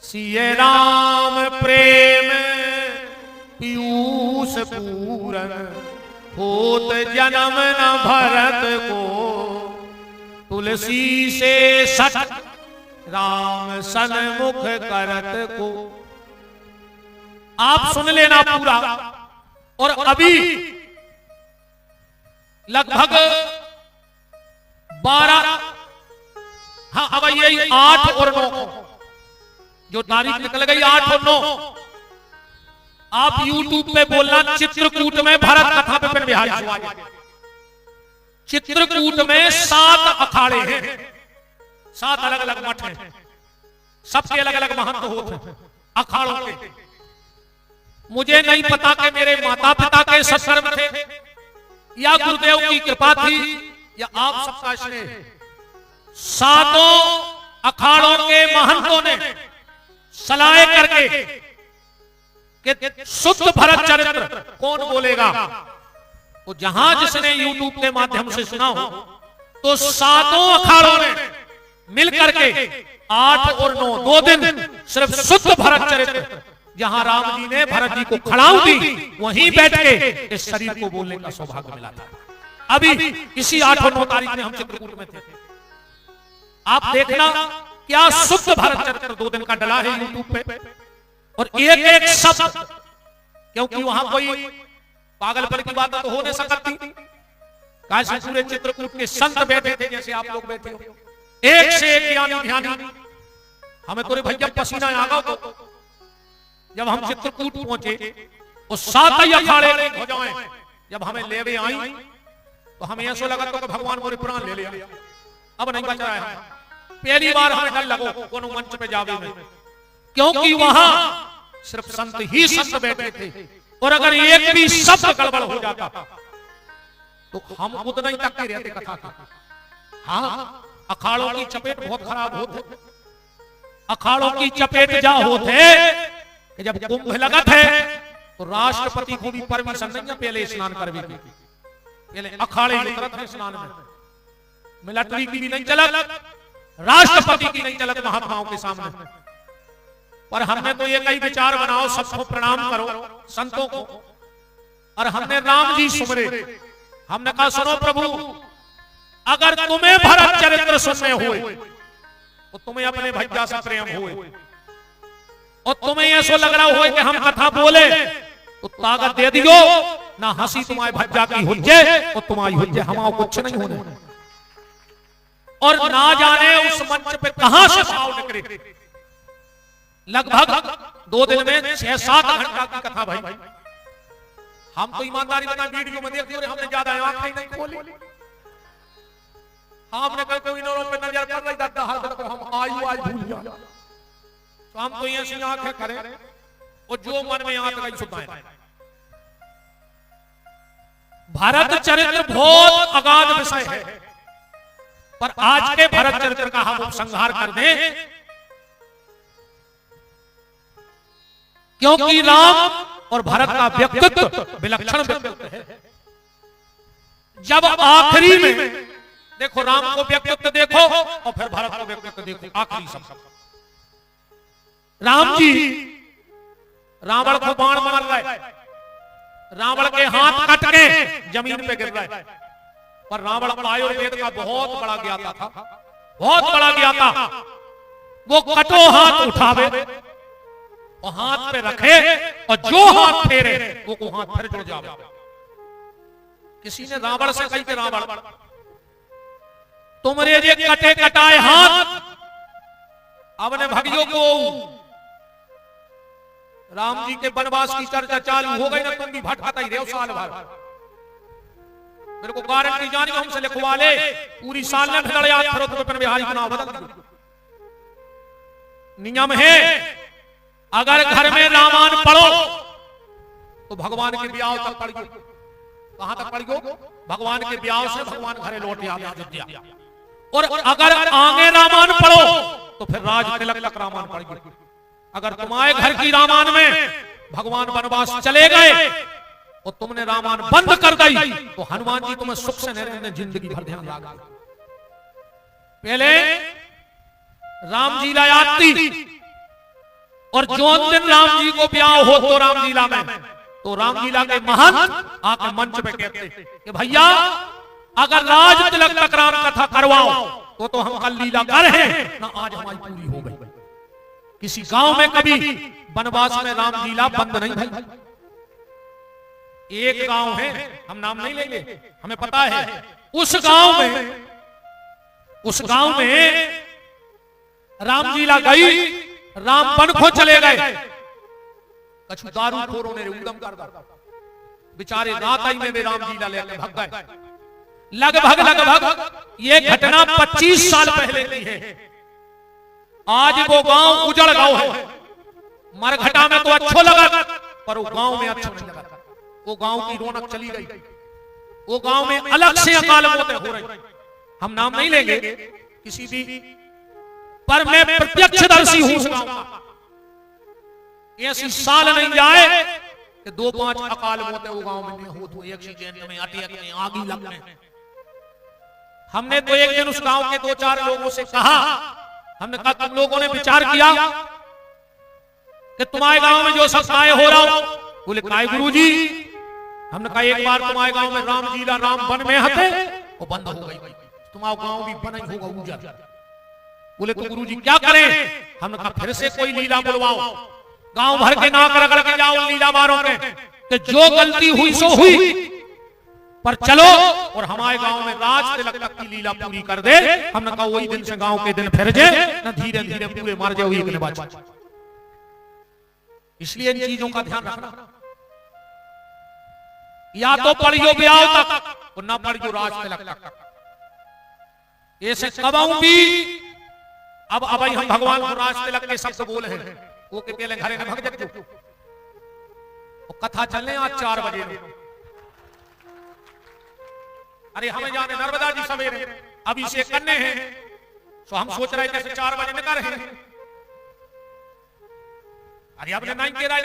सिये राम प्रेम पीयूष पूरन होत जन्म न भरत को, तुलसी से सट राम सन्मुख करत को। आप सुन लेना पूरा। और अभी लगभग 12 हाँ अब यही 8 और 9 जो तारीख निकल गई 8 और 9 आप YouTube पे बोलना चित्रकूट में भरत कथा पे बिहारी। चित्रकूट में 7 अखाड़े हैं, 7 अलग अलग मठ हैं, सबके अलग अलग महत्व होते हैं अखाड़ों के। मुझे नहीं पता कि मेरे माता पिता के सत्कर्म थे या गुरुदेव की कृपा थी या आप सबका स्नेह। 7 अखाड़ों के महंतों ने सलाह करके कि शुद्ध भरत चरित्र कौन बोलेगा, तो जहां जिसने YouTube के माध्यम से सुना हो तो 7 अखाड़ों ने मिलकर के 8 और 9 2 दिन सिर्फ शुद्ध भरत चरित्र, जहां राम जी ने भरत जी को खड़ाऊ दी वहीं बैठ के इस शरीर को बोलने का सौभाग्य मिला था। अभी इसी 8 और 9 तारीख में हम चित्रकूट में थे। आप देखना क्या शुद्ध भरत चरित्र 2 दिन का डला है YouTube पे और एक एक शब्द, क्योंकि वहां कोई पागलपन की बात तो हो नहीं सकती। काशी पूरे चित्रकूट के संत बैठे थे जैसे आप लोग बैठे हो, एक से एक ज्ञानी ध्यानी। हमें तो भैया पसीना आ गया तो जब हम चित्रकूट पहुंचे उस 7 ही अखाड़े हो जाए जब हमें लेवे आई तो हमें ऐसा लगा तो भगवान मोरे प्राण ले लिया, अब नहीं बच रहा है। पहली बार हमें डर लगो कोनो मंच पे जावे में, क्योंकि वहां सिर्फ संत ही संत बैठे थे और अगर एक भी शब्द गड़बड़ हो जाता तो हम उतना ही तक के रहते कथा का। हाँ, अखाड़ों की चपेट बहुत खराब होते, अखाड़ों की चपेट जा होते कि जब कुंभ लगत है तो राष्ट्रपति को भी परमिशन नहीं है पहले स्नान करने की, पहले अखाड़े उतरत है स्नान में। मिलिट्री की भी नहीं चलत, राष्ट्रपति की नहीं चलत महात्माओं के सामने। पर हमने तो ये कई विचार बनाओ, सबको प्रणाम करो संतों को, और हमने राम जी सुमरे। हमने कहा सुनो प्रभु, अगर तुम्हें भरत चरित्र सुनने हुए तो तुम्हें अपने भैया से प्रेम हुए और तुम्हें ऐसा लग रहा हो कि हम कथा बोले तो ताकत दे दियो ना, हंसी तुम्हारे भज्जा की हुज्जे और तुम्हारी हुज्जे हमारा कुछ नहीं होने। और ना जाने उस मंच पे कहां से भाव निकले। लगभग 2 दिन में 6-7 घंटा की कथा भाई। हम तो ईमानदारी बता वीडियो में देखते हमने ज्यादा आंखें नहीं खोली। हमने कहा कोई नौरों पे नजर पड़ रही दादा हाथ को हम आयु आज भूल गया, तो हम तो ऐसी आंखें करें और जो मन में आते गई सुनाए। भारत चरित्र बहुत अगाध विषय है, पर आज के भारत चरित्र का हम उपसंहार कर दें, क्योंकि राम और भारत का व्यक्तित्व विलक्षण व्यक्तित्व है। जब आखिरी में देखो राम को व्यक्तित्व देखो और फिर भारत को व्यक्तित्व देखो, आखिरी सब राम जी रावण को बाण मार रहे, रावण के हाथ कट के जमीन पे गिर रहे, पर रावण आयुर्वेद का बहुत बड़ा ज्ञाता था, बहुत बड़ा ज्ञाता। वो कटो हाथ उठावे और हाथ पे रखे और जो हाथ फेरे वो हाथ फिर जुड़ जावे। किसी ने रावण से कही कि रावण तुमरे ये कटे कटाए हाथ अब ने भगियों को, राम जी के वनवास की चर्चा चालू हो गई ना, तुम भी भटकता ही रहे साल भर। मेरे को गारंटी जानी हमसे लिखवा ले, पूरी साल ने भिड़ याद करो तो बिहारी का नाम बदल दो। नियम है अगर घर में रामायण पढ़ो तो भगवान के ब्याह तक पढ़ियो। कहां तक पढ़ियो? भगवान के ब्याह से भगवान घरे लौट अयोध्या। और अगर आगे रामायण पढ़ो तो फिर राज तिलक तक रामायण पढ़ियो। अगर तुम्हारे घर की रामायण में भगवान वनवास चले गए और तुमने रामायण बंद कर दी तो हनुमान जी तुम्हें सुख से रहने जिंदगी भर ध्यान रखा। पहले राम जी लायाती और जो दिन राम जी को ब्याह हो तो रामलीला में, तो रामलीला के महंत आके मंच पे कहते कि भैया अगर राज तिलक तक राम कथा करवाओ तो हम कल लीला कर रहे ना, आज हमारी पूरी हो गई। किसी गांव में कभी वनवास में रामलीला बंद नहीं भई। एक गांव है, हम नाम नहीं लेंगे, हमें पता है, उस गांव में रामलीला गई, राम वन को चले गए, कछु दारूखोरों ने उद्यम कर दिया, बेचारे रात आई में रामलीला लेकर भाग गए। लगभग ये घटना 25 साल पहले की है। आज वो गांव उजड़ गांव है। मरघटा में तो अच्छा लगा, पर वो गांव में अच्छा नहीं लगा। वो गांव की रौनक चली गई। वो गांव में अलग से अकाल मौतें हो रही। हम नाम नहीं लेंगे किसी भी, पर मैं प्रत्यक्षदर्शी हूं उस गांव का। ऐसी साल नहीं जाए कि 2-5 अकाल मौतें वो गांव में नहीं हो, तो एक्सीडेंट में, अटैक में, आगी लगने। हमने तो एक दिन उस गांव के 2-4 लोगों से कहा, हमने कहा तुम लोगों ने विचार किया कि तुम्हारे गांव में जो सत्याय हो रहा हो? बोले काय गुरुजी? हमने कहा एक बार तुम्हारे गांव में रामलीला राम वन में हथे वो बंद हो गई, तुम्हारा गांव भी बना ही होगा उजड़। बोले तो गुरुजी क्या करें? हमने कहा फिर से कोई लीला बुलवाओ, गांव भर के नाक रगड़ के जाओ लीला मारो के, कि जो गलती हुई सो हुई, पर चलो और हमारे गांव में राज तिलक तक की लीला पूरी कर दे। हमने कहा वही दिन से गांव के दिन फिर जाए ना, धीरे धीरे पूरे मर जाओ एक ने बात। इसलिए इन चीजों का ध्यान रखना, या तो पढ़ियो ब्याह तक और ना पढ़ियो राज तिलक तक। ऐसे कबाऊ भी अब हम भगवान को राज तिलक के शब्द बोले हैं, वो के पहले घरे में भग जाते। कथा चलने आज 4 बजे। अरे हमें जाने नर्मदा जी सवेरे अभी से करने हैं, तो हम सोच रहे थे 4 बजे निकल रहे हैं। अरे आपने नहीं कह रहा है।